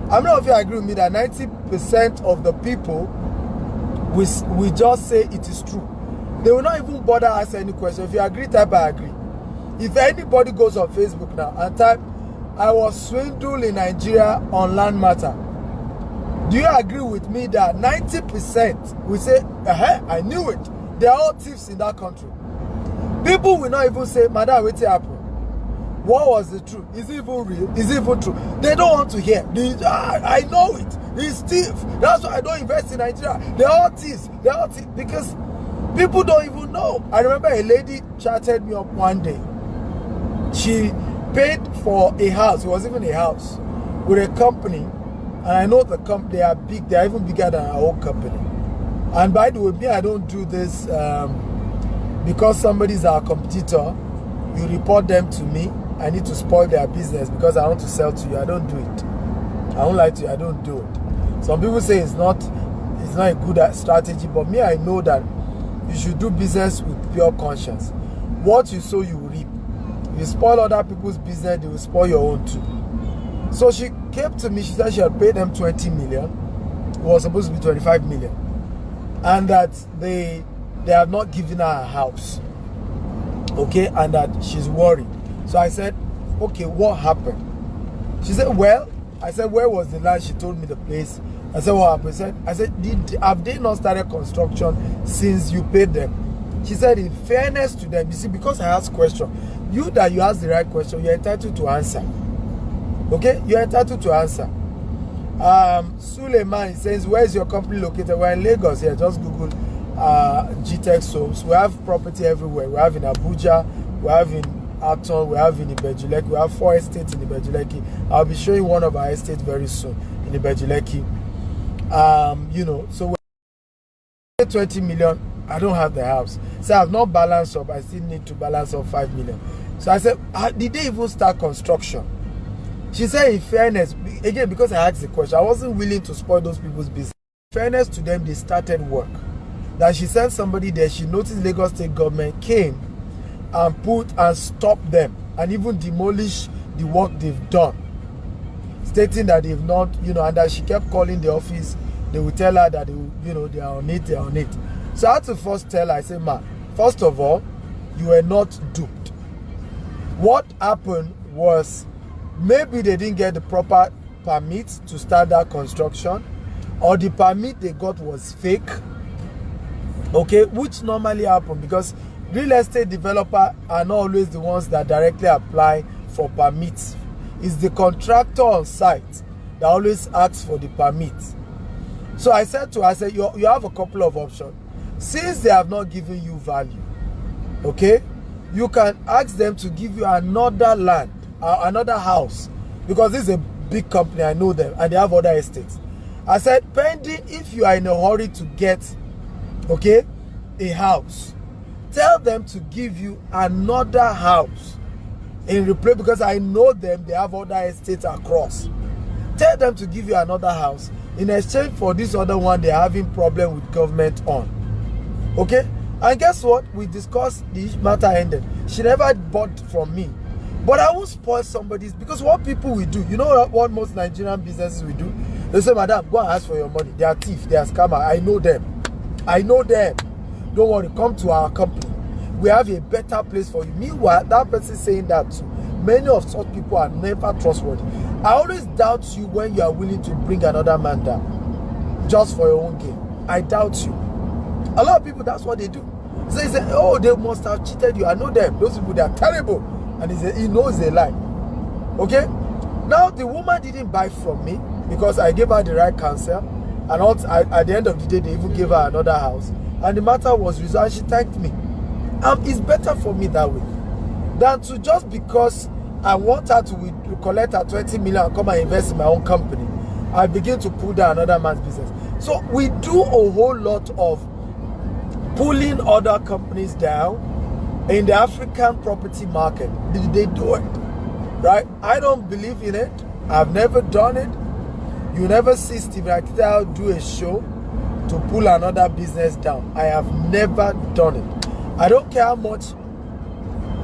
how many of you agree with me that 90% of the people we just say it is true? They will not even bother ask any question. If you agree, type I agree. If anybody goes on Facebook now and type, I was swindled in Nigeria on land matter, do you agree with me that 90% will say, I knew it. They are all thieves in that country. People will not even say, Madam, what's happened? What was the truth? Is it even real? Is it even true? They don't want to hear. I know it. He's thief. That's why I don't invest in Nigeria. They're all thieves. They're all thieves. Because people don't even know. I remember a lady chatted me up one day. She paid for a house. It was even a house with a company. And I know the company, they are big. They are even bigger than our own company. And by the way, me, I don't do this because somebody's our competitor. You report them to me. I need to spoil their business because I want to sell to you. I don't do it. I won't lie to you. I don't do it. Some people say it's not a good strategy, but me, I know that you should do business with pure conscience. What you sow, you will reap. If you spoil other people's business, they will spoil your own too. So she came to me. She said she had paid them 20 million. It was supposed to be 25 million, and that they have not given her a house. Okay, and that she's worried. So I said, okay, what happened? She said, well, I said, where was the land? She told me the place. I said, what happened? I said, have they not started construction since you paid them? She said, in fairness to them, you see, because I asked question, you ask the right question, you're entitled to answer. Okay, you're entitled to answer. Suleiman says, where is your company located? We're in Lagos here. Just Google GTEX Homes. We have property everywhere. We have in Abuja, we have in Aton, we have in Ibejuleki. We have 4 estates in Ibejuleki. I'll be showing one of our estates very soon in Ibejuleki. You know, so we're 20 million. I don't have the house. So I've not balanced up. I still need to balance up 5 million. So I said, did they even start construction? She said, in fairness, again, because I asked the question, I wasn't willing to spoil those people's business. In fairness to them, they started work. That she sent somebody there, she noticed Lagos State government came and stopped them and even demolished the work they've done, stating that they've not, and that she kept calling the office. They would tell her that they are on it. So I had to first tell her, I said, ma, first of all, you were not duped. What happened was maybe they didn't get the proper permit to start that construction, or the permit they got was fake. Okay, which normally happen because real estate developers are not always the ones that directly apply for permits. It's the contractor on site that always asks for the permit. So I said to her, you have a couple of options. Since they have not given you value, okay, you can ask them to give you another land, another house, because this is a big company, I know them, and they have other estates. I said, pending if you are in a hurry to get, okay, a house, tell them to give you another house in replace, because I know them, they have other estates across. Tell them to give you another house in exchange for this other one they're having problem with government on. Okay? And guess what? We discussed, the matter ended. She never bought from me. But I won't spoil somebody's, because what people will do, you know what most Nigerian businesses will do? They say, madam, go and ask for your money. They are thief, they are scammer. I know them. I know them. Don't worry, come to our company. We have a better place for you. Meanwhile, that person saying that too. Many of such people are never trustworthy. I always doubt you when you are willing to bring another man down just for your own gain. I doubt you. A lot of people, that's what they do. So they say, oh, they must have cheated you. I know them. Those people, they are terrible. And he knows they lie. Okay? Now, the woman didn't buy from me because I gave her the right counsel. And also, at the end of the day, they even gave her another house. And the matter was resolved. She thanked me. It's better for me that way than to, just because I want her to collect her 20 million and come and invest in my own company, I begin to pull down another man's business. So we do a whole lot of pulling other companies down in the African property market. They do it, right? I don't believe in it. I've never done it. You never see Steve Akita do a show to pull another business down. I have never done it. I don't care how much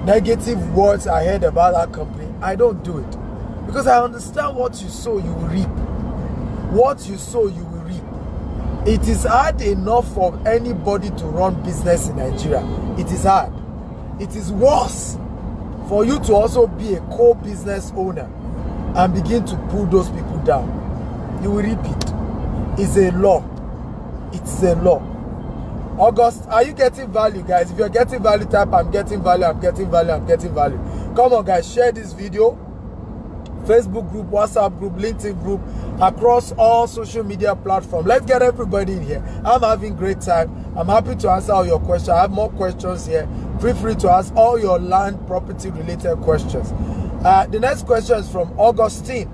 negative words I heard about that company. I don't do it. Because I understand what you sow, you will reap. What you sow, you will reap. It is hard enough for anybody to run business in Nigeria. It is hard. It is worse for you to also be a co-business owner and begin to pull those people down. You will reap it. It's a law. It's a law. August, are you getting value, guys? If you're getting value, type I'm getting value, I'm getting value, I'm getting value. Come on, guys, share this video. Facebook group, WhatsApp group, LinkedIn group, across all social media platforms. Let's get everybody in here. I'm having great time. I'm happy to answer all your questions. I have more questions here. Feel free to ask all your land property related questions. The next question is from Augustine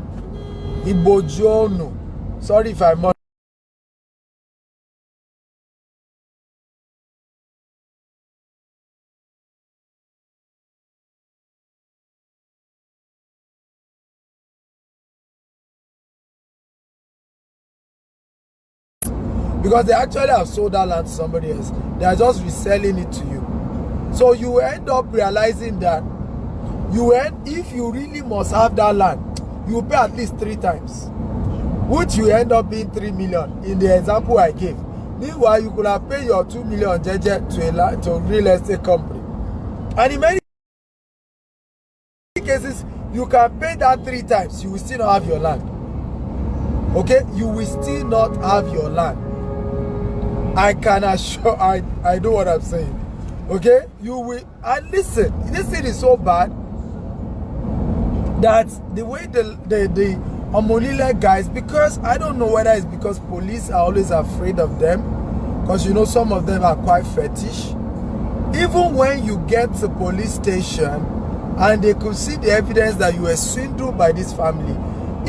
Ibojono. Sorry if I'm not. Because they actually have sold that land to somebody else. They are just reselling it to you. So you end up realizing that if you really must have that land, you pay at least 3 times, which you end up being 3 million in the example I gave. Meanwhile, you could have paid your 2 million JJ to a real estate company. And in many cases, you can pay that 3 times, you will still not have your land. Okay? You will still not have your land. I can assure, I know what I'm saying. Okay? You will, and listen, this thing is so bad that the way the Omolile guys, because I don't know whether it's because police are always afraid of them, because you know some of them are quite fetish. Even when you get to police station and they could see the evidence that you were swindled by this family,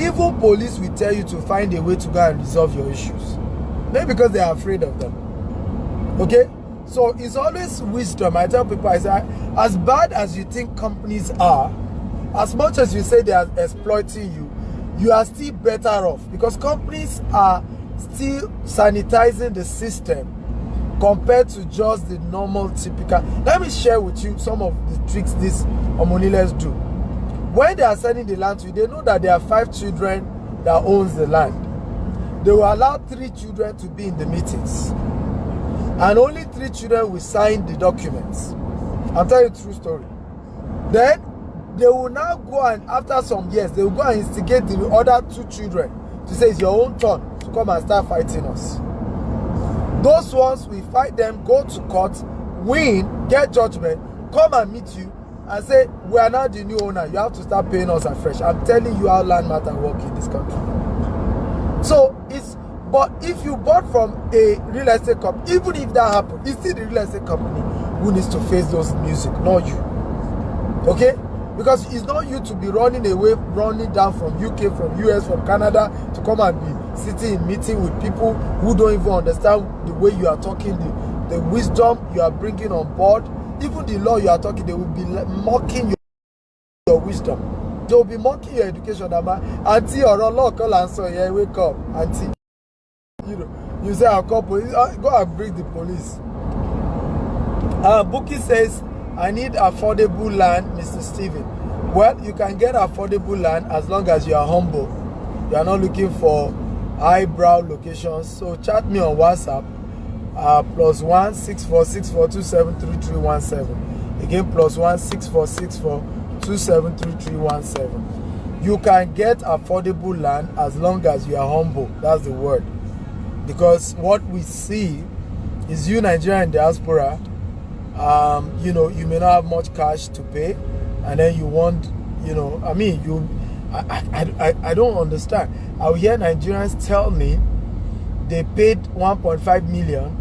even police will tell you to find a way to go and resolve your issues. Maybe because they are afraid of them. Okay? So it's always wisdom. I tell people, I say, as bad as you think companies are, as much as you say they are exploiting you, you are still better off, because companies are still sanitizing the system compared to just the normal typical. Let me share with you some of the tricks these Omoniles do. When they are selling the land to you, they know that there are 5 children that owns the land. They will allow 3 children to be in the meetings, and only 3 children will sign the documents. I'll tell you a true story. Then they will now go, and after some years, they will go and instigate the other 2 children to say it's your own turn to come and start fighting us. Those ones, we fight them, go to court, win, get judgment, come and meet you and say, we are now the new owner, you have to start paying us afresh. I'm telling you how land matter work in this country. So it's, but if you bought from a real estate company, even if that happened, it's still the real estate company who needs to face those music, not you. Okay? Because it's not you to be running away, running down from UK, from US, from Canada to come and be sitting in meeting with people who don't even understand the way you are talking, the wisdom you are bringing on board. Even the law you are talking, they will be mocking your wisdom. They will be mocking your education. Auntie or law call and say, yeah, wake up, auntie. You know, you say I'll call police. Go and bring the police. Bookie says, I need affordable land, Mr. Steven. Well, you can get affordable land as long as you are humble. You are not looking for highbrow locations. So chat me on WhatsApp, +1 6464 273317. Again, +1 6464 273317. You can get affordable land as long as you are humble. That's the word. Because what we see is you Nigerian diaspora, you know, you may not have much cash to pay, and then you want, you know, I mean, I don't understand. I'll hear Nigerians tell me they paid 1.5 million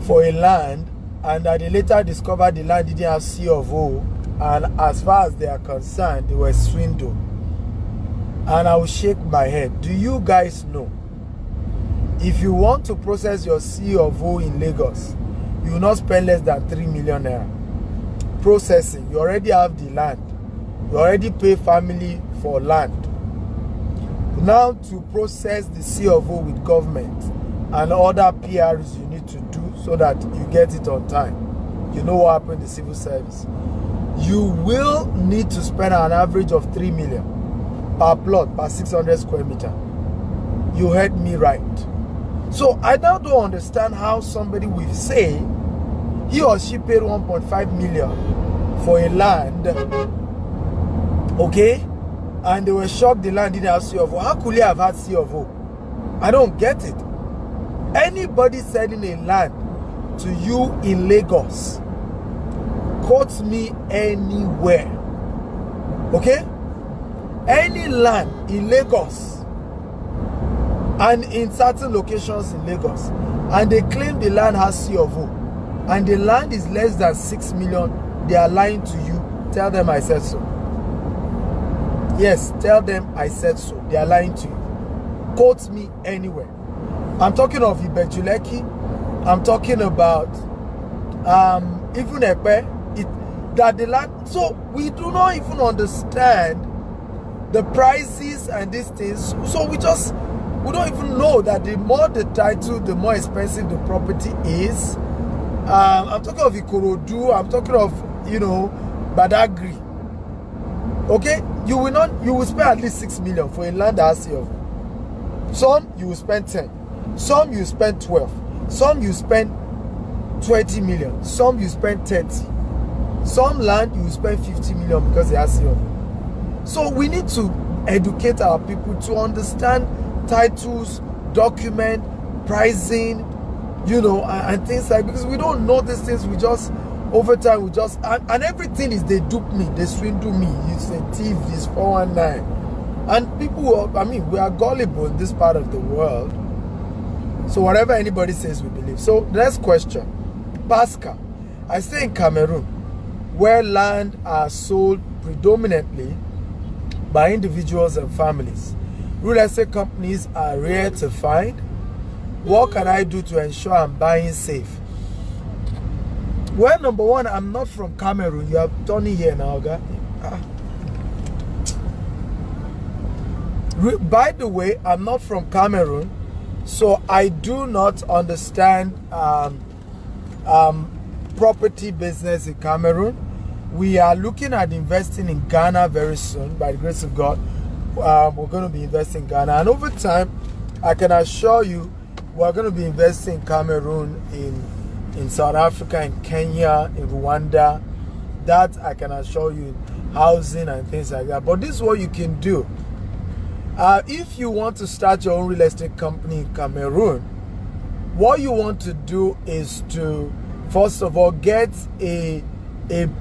for a land, and that they later discovered the land didn't have C of O, and as far as they are concerned, they were swindled. And I will shake my head. Do you guys know, if you want to process your C of O in Lagos, you will not spend less than 3 million naira. Processing, you already have the land. You already pay family for land. Now to process the C of O with government and other PRs you need to do so that you get it on time. You know what happened in the civil service. You will need to spend an average of 3 million per plot, per 600 square meter. You heard me right. So I now don't understand how somebody will say he or she paid 1.5 million for a land, okay, and they were shocked the land didn't have C of O. How could he have had C of O? I don't get it. Anybody selling a land to you in Lagos, quote me anywhere, okay? Any land in Lagos and in certain locations in Lagos, and they claim the land has C of O, and the land is less than 6 million, they are lying to you. Tell them I said so. Yes, tell them I said so. They are lying to you. Quote me anywhere. I'm talking of Ibejuleki. I'm talking about even Epe. That the land. So we do not even understand the prices and these things. So we don't even know that the more the title, the more expensive the property is. I'm talking of Ikorodu. I'm talking of, you know, Badagry. Okay, you will spend at least 6 million for a land that has C of O. Some you will spend 10, some you spend 12, some you spend 20 million, some you spend 30. Some land you will spend 50 million because they have C of O. So we need to educate our people to understand titles, document, pricing, you know, and things like, because we don't know these things. We just, over time, we just, and everything is they dupe me, they swindle me. It's a thief, it's 419. And people, I mean, we are gullible in this part of the world. So whatever anybody says, we believe. So next question. Pascal, I stay in Cameroon, where land are sold predominantly by individuals and families. Real estate companies are rare to find. What can I do to ensure I'm buying safe? Well, number one, I'm not from Cameroon. You have Tony here now, guy. By the way, I'm not from Cameroon, so I do not understand property business in Cameroon. We are looking at investing in Ghana very soon, by the grace of God. We're going to be investing in Ghana, and over time, I can assure you, we're going to be investing in Cameroon, in South Africa, in Kenya, in Rwanda. That I can assure you, housing and things like that. But this is what you can do. If you want to start your own real estate company in Cameroon, what you want to do is to, first of all, get a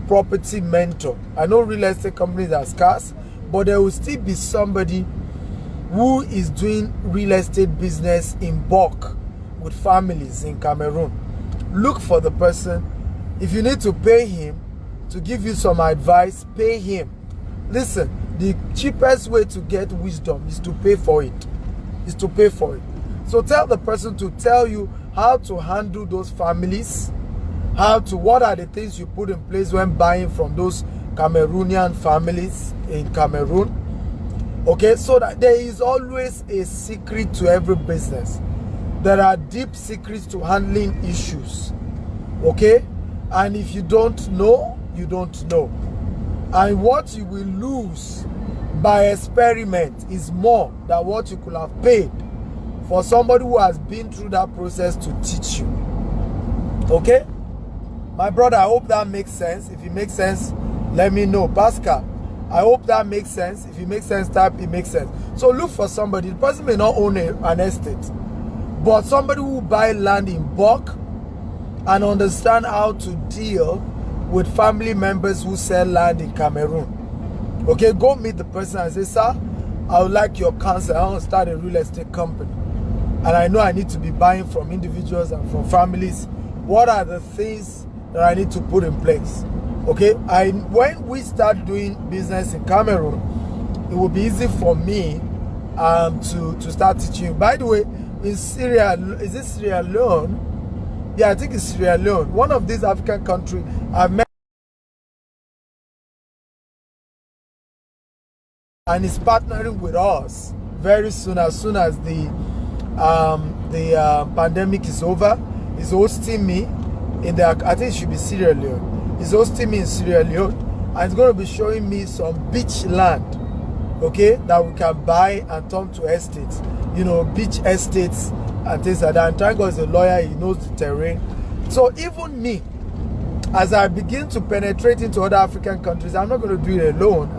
property mentor. I know real estate companies are scarce, but there will still be somebody who is doing real estate business in bulk with families in Cameroon. Look for the person. If you need to pay him to give you some advice, pay him. Listen, the cheapest way to get wisdom is to pay for it. So tell the person to tell you how to handle those families, what are the things you put in place when buying from those Cameroonian families in Cameroon. Okay, so that there is always a secret to every business. There are deep secrets to handling issues. Okay, and if you don't know, you don't know. And what you will lose by experiment is more than what you could have paid for somebody who has been through that process to teach you. Okay? My brother, I hope that makes sense. If it makes sense, let me know. Pascal, I hope that makes sense. If it makes sense, type it makes sense. So look for somebody. The person may not own an estate, but somebody who buy land in bulk and understand how to deal with family members who sell land in Cameroon. Okay, go meet the person and say, sir, I would like your counsel. I want to start a real estate company, and I know I need to be buying from individuals and from families. What are the things that I need to put in place? Okay, when we start doing business in Cameroon, it will be easy for me to start teaching you. By the way, in Syria, is it Sierra Leone? Yeah, I think it's Sierra Leone. One of these African countries I've met, and is partnering with us very soon. As soon as the pandemic is over, is hosting me in the, I think it should be Sierra Leone. He's hosting me in Sierra Leone, and he's going to be showing me some beach land, okay, that we can buy and turn to estates. You know, beach estates and things like that. And Tango is a lawyer, he knows the terrain. So even me, as I begin to penetrate into other African countries, I'm not going to do it alone.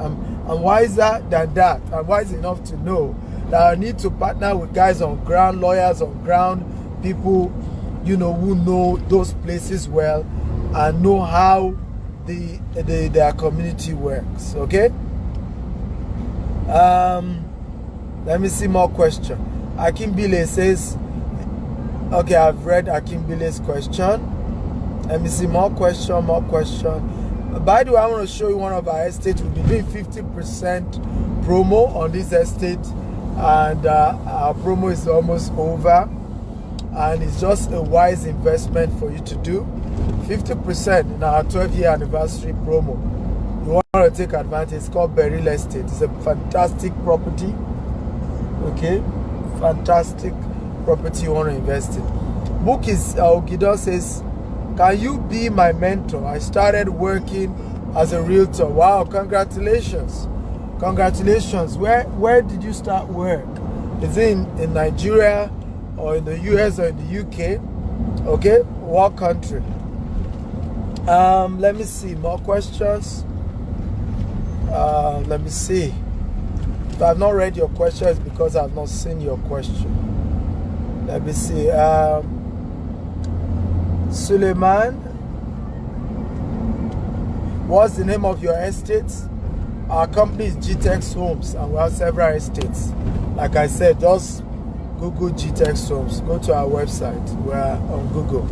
I'm wiser than that. I'm wise enough to know that I need to partner with guys on ground, lawyers on ground, people, you know, who know those places well and know how their community works. Okay. Let me see more question. Akimbile says, okay, I've read Akimbile's question. Let me see more question. By the way, I want to show you one of our estates. We'll be doing 50% promo on this estate, and our promo is almost over, and it's just a wise investment for you to do. 50% in our 12-year anniversary promo. You want to take advantage. It's called Beryl Estate. It's a fantastic property. Okay, fantastic property you want to invest in. Book is Ogidon says, can you be my mentor? I started working as a realtor. Wow, congratulations. Congratulations. Where did you start work? Is it in Nigeria or in the US or in the UK? Okay, what country? Let me see, more questions. Let me see. If I have not read your question, it's because I have not seen your question. Let me see. Suleiman, what's the name of your estate? Our company is GTEX Homes, and we have several estates. Like I said, just Google GTEX Homes. Go to our website. We are on Google.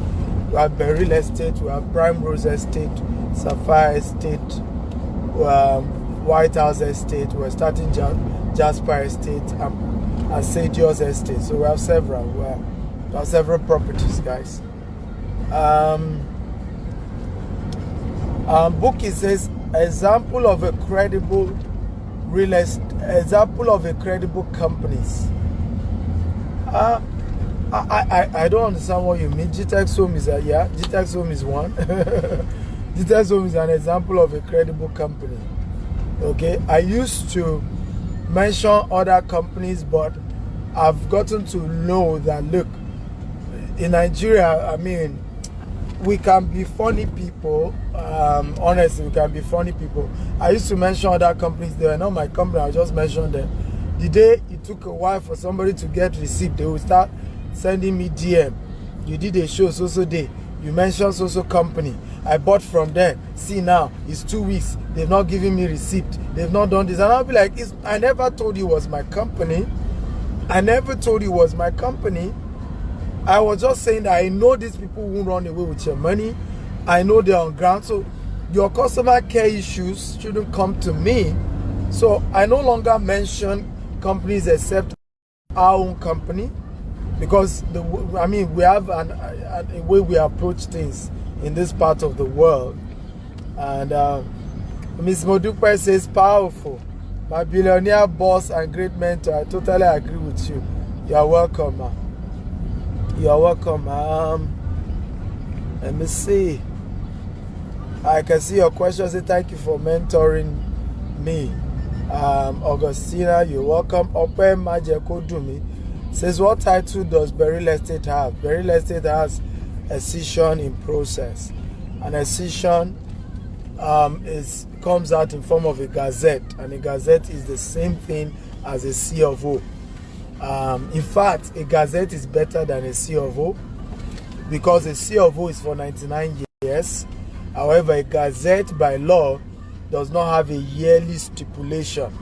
We have Beryl Estate, we have Prime Rose Estate, Sapphire Estate, White House Estate. We're starting Diaspora Estate and St. George's Estate. So we have several. Got several properties, guys. Bookie says example of a credible companies. I don't understand what you mean. GTX Home is GTX Home is one. GTX Home is an example of a credible company. Okay, I used to mention other companies, but I've gotten to know that look, in Nigeria, I mean, we can be funny people. Honestly, we can be funny people. I used to mention other companies. They were not my company. I just mentioned them. The day it took a while for somebody to get receipt, they will start sending me DM. You did a show so day. You mentioned so company. I bought from them. See now, it's 2 weeks. They've not given me receipt. They've not done this. And I'll be like, I never told you it was my company. I never told you it was my company. I was just saying that I know these people won't run away with your money. I know they're on ground. So your customer care issues shouldn't come to me. So I no longer mention companies except our own company, because we have a way we approach things in this part of the world. And Ms. Modupe says, powerful. My billionaire boss and great mentor. I totally agree with you. You are welcome, ma. You are welcome. Let me see. I can see your question. Say thank you for mentoring me. Augustina, you're welcome. Open Majekodumi says, what title does Beryl Estate have? Beryl Estate has a session in process. And a session comes out in form of a gazette, and a gazette is the same thing as a C of O. In fact, a gazette is better than a C of O, because a C of O is for 99 years. However, a gazette by law does not have a yearly stipulation,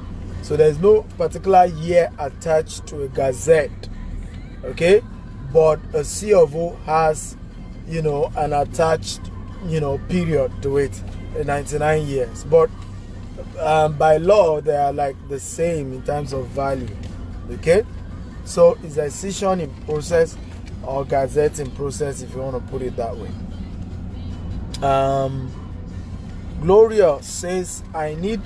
so there's no particular year attached to a gazette. Okay, but a C of O has, an attached, period to it, 99 years. But by law, they are like the same in terms of value. Okay, so it's a session in process or gazette in process, if you want to put it that way. Gloria says, I need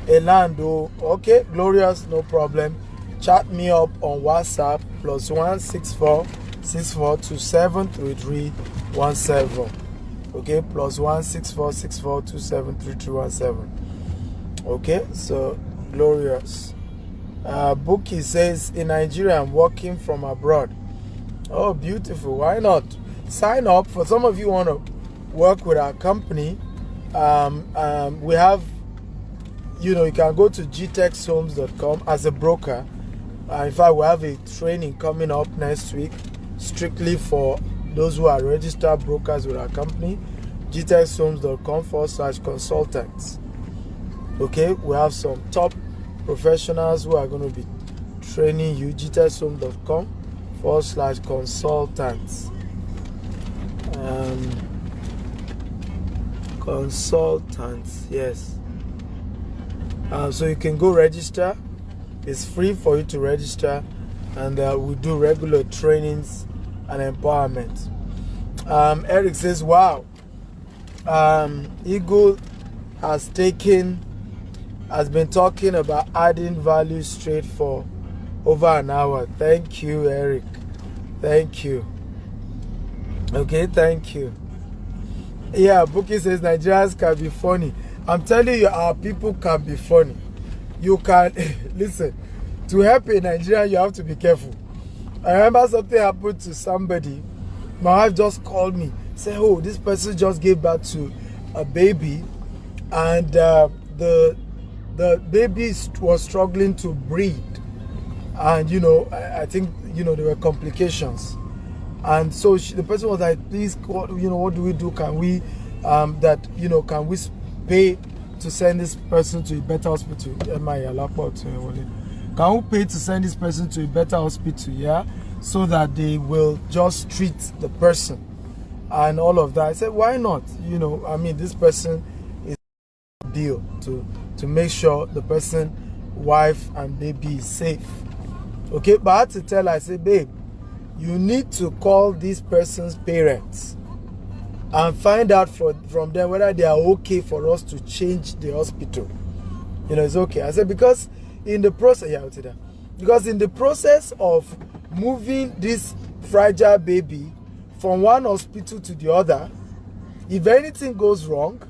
a land. Okay, Glorious, no problem. Chat me up on WhatsApp +1 64 64 27 33 17. Okay, +1 64 64 27 33 17. Okay, so Glorious. Bookie says, in Nigeria, I'm working from abroad. Oh, beautiful. Why not? Sign up. For some of you want to work with our company, we have, you can go to gtexhomes.com as a broker. In fact, we have a training coming up next week strictly for those who are registered brokers with our company. gtexhomes.com/consultants. Okay, we have some top professionals who are going to be training you. gtexhomes.com/consultants. Consultants, yes. So you can go register. It's free for you to register, and we do regular trainings and empowerment. Eric says, wow, Eagle has been talking about adding value straight for over an hour. Thank you, Eric. Thank you. Okay, thank you. Yeah, Bookie says Nigerians can be funny. I'm telling you, our people can be funny. You can listen. To help a Nigerian, you have to be careful. I remember something happened to somebody. My wife just called me, said, "Oh, this person just gave birth to a baby, and the baby was struggling to breathe, and I think there were complications." And so the person was like, "Please, what do we do? Can we can we pay to send this person to a better hospital? Can we pay to send this person to a better hospital? Yeah, so that they will just treat the person and all of that." I said, "Why not? This person is a deal to make sure the person, wife and baby is safe." Okay, but I had to tell her, I said, "Babe, you need to call this person's parents and find out from them whether they are okay for us to change the hospital. You know, it's okay. I said, because in the process, because in the process of moving this fragile baby from one hospital to the other, if anything goes wrong,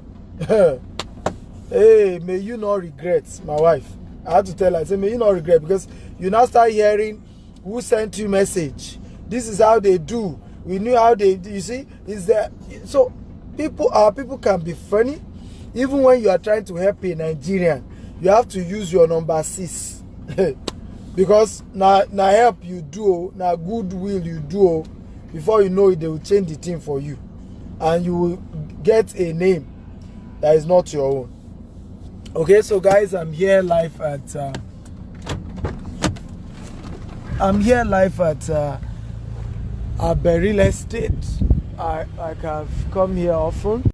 hey, may you not regret. My wife, I had to tell her, I said, may you not regret, because you now start hearing who sent you message. This is how they do. We knew how they do. You see, is there? So our people can be funny. Even when you are trying to help a Nigerian, you have to use your number 6. Because now help you do, now goodwill you do, before you know it, they will change the thing for you. And you will get a name that is not your own. Okay, so guys, I'm here live at Berry Estate. I have come here often.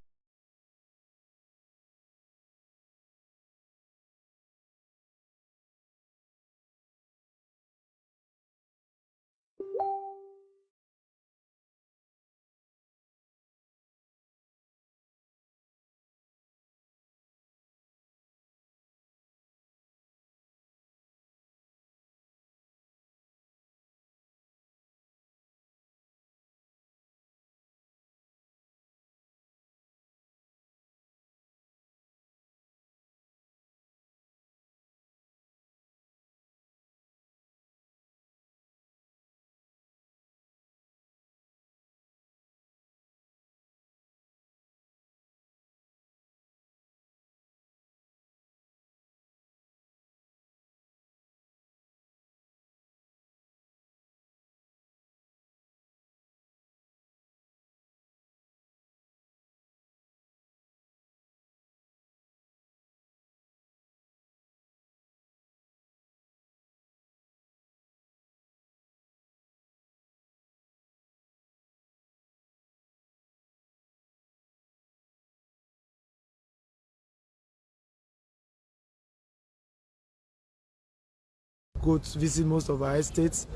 Go to visit most of our estates,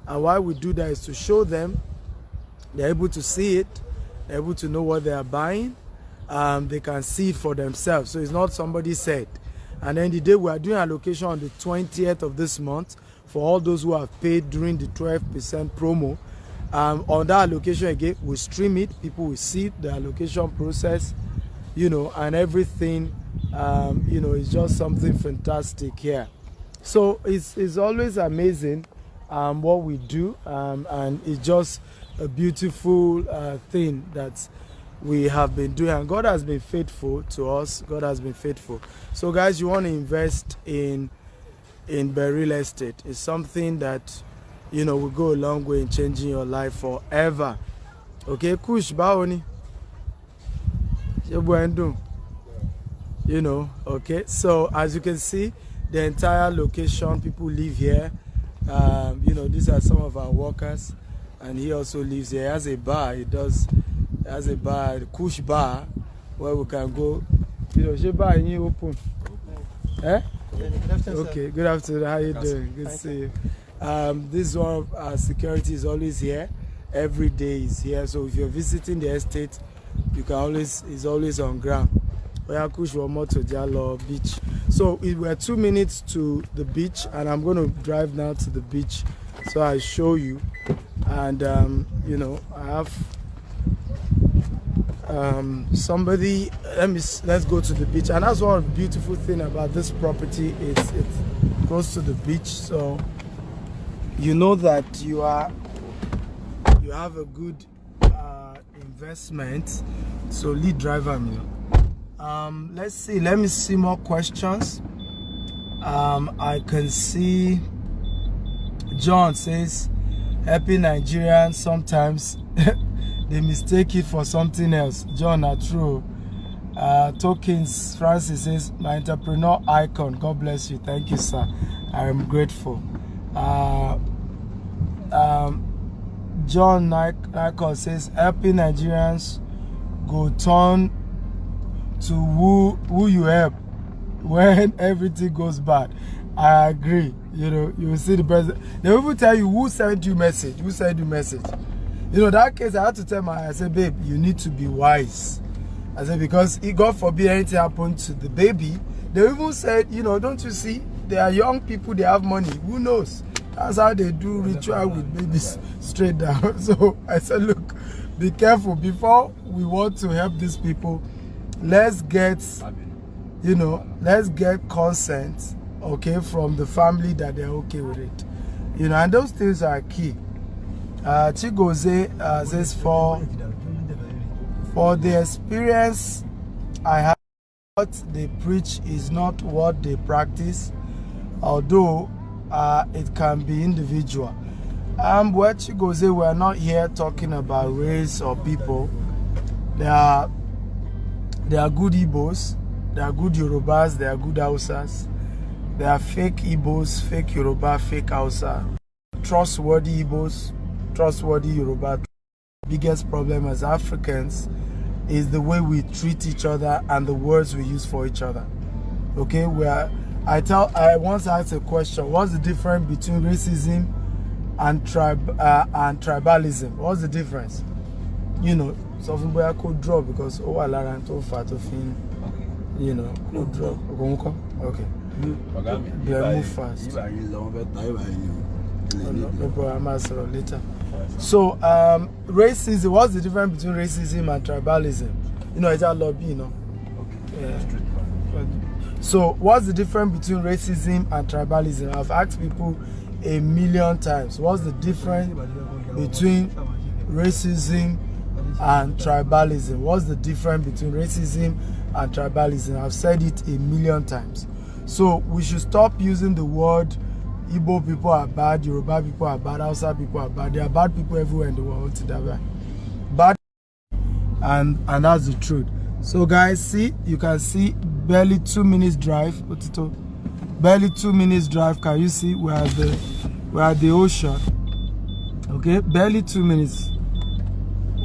and why we do that is to show them they're able to see it, they're able to know what they are buying, they can see it for themselves. So it's not somebody said. And then the day we are doing allocation on the 20th of this month for all those who have paid during the 12% promo. On that allocation again, we stream it, people will see the allocation process, you know, and everything. You know, it's just something fantastic here. So it's always amazing what we do, and it's just a beautiful thing that we have been doing, and God has been faithful to us. God has been faithful. So guys, you want to invest in Berry Estate. It's something that, you know, will go a long way in changing your life forever. Okay, Kush Baoni. You know, okay. So as you can see, the entire location, people live here. You know, these are some of our workers, and he also lives here. He has a bar. He has a bar, Kush Bar, where we can go. You know, she bar you open. Eh? Okay, good afternoon. How you doing? Good to see you. This one of our security is always here. Every day is here. So if you're visiting the estate, you can always, is always on ground. Kush to Diallo beach. So we're 2 minutes to the beach, and I'm going to drive now to the beach so I show you. And you know, I have somebody. Let's go to the beach. And that's one beautiful thing about this property is it's close to the beach, so you know that you have a good investment. So lead driver, you know. Let's see, let me see more questions. I can see John says happy Nigerians sometimes they mistake it for something else. John, not true. Tokens Francis says my entrepreneur icon. God bless you. Thank you, sir. I am grateful. John Nikon says happy Nigerians go turn to who you help when everything goes bad. I agree. You know, you will see the president. They will even tell you who sent you message. Who sent you message. You know, that case, I had to tell I said, babe, you need to be wise. I said, because God forbid anything happened to the baby. They even said, you know, don't you see? They are young people, they have money. Who knows? That's how they do ritual with babies straight down. So I said, look, be careful. Before we want to help these people, let's get, you know, let's get consent, okay, from the family that they're okay with it. You know, and those things are key. Chigoze says, for the experience I have, what they preach is not what they practice, although it can be individual. What Chigoze, we're not here talking about race or people. There are good Igbos, there are good Yorubas, there are good Hausas. There are fake Igbos, fake Yoruba, fake Hausa. Trustworthy Igbos, trustworthy Yoruba. Biggest problem as Africans is the way we treat each other and the words we use for each other. Okay, I once asked a question: what's the difference between racism and tribalism? What's the difference? You know, something where I could draw because you know, could draw. Okay. Move fast. Later. So, racism, what's the difference between racism and tribalism? You know, it's a lobby, you know. Yeah. So, what's the difference between racism and tribalism? I've asked people a million times. What's the difference between racism and tribalism? What's the difference between racism and tribalism? I've said it a million times. So, we should stop using the word Igbo people are bad, Yoruba people are bad, Hausa people are bad. There are bad people everywhere in the world. Bad, and that's the truth. So guys, see, you can see barely 2 minutes drive. Barely 2 minutes drive. Can you see? We're at the ocean. Okay, barely 2 minutes.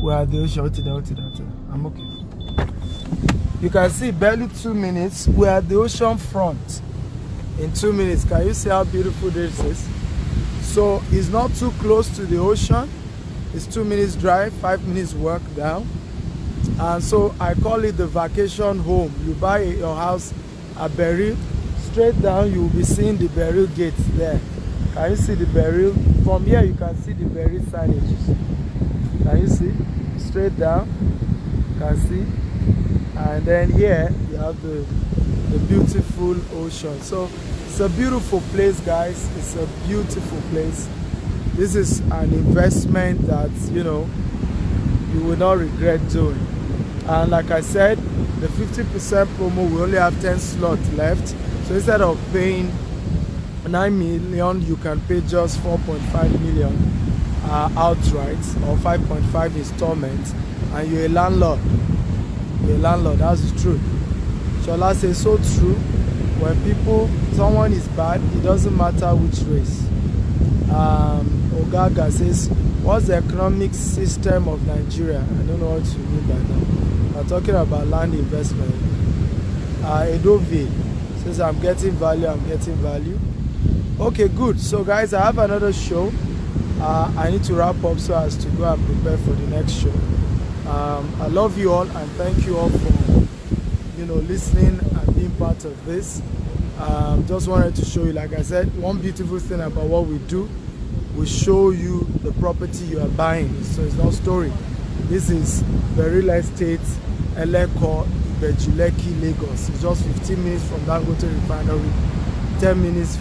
We're at the ocean. I'm okay. You can see barely 2 minutes. We're at the ocean front. In 2 minutes, can you see how beautiful this is? So it's not too close to the ocean. It's 2 minutes drive, 5 minutes walk down. And so I call it the vacation home. You buy your house at Beryl, straight down you will be seeing the Beryl gates there. Can you see the Beryl? From here you can see the Beryl signage. Can you see? Straight down, you can see. And then here you have the beautiful ocean. So it's a beautiful place, guys. It's a beautiful place. This is an investment that, you know, you will not regret doing. And like I said, the 50% promo, we only have 10 slots left. So instead of paying 9 million, you can pay just 4.5 million outright, or 5.5 installments, and you're a landlord. You're a landlord, that's the truth. Shola says so true. When someone is bad, it doesn't matter which race. Ogaga says, what's the economic system of Nigeria? I don't know what you mean by that. We're talking about land investment. Edove says, I'm getting value. Okay, good. So guys, I have another show. I need to wrap up so as to go and prepare for the next show. I love you all and thank you all for, you know, listening and being part of this. Just wanted to show you, like I said, one beautiful thing about what we do, we show you the property you are buying. So it's not story. This is the real estate, Eleko, Ibejuleki, Lagos. It's just 15 minutes from Dangote Refinery, 10 minutes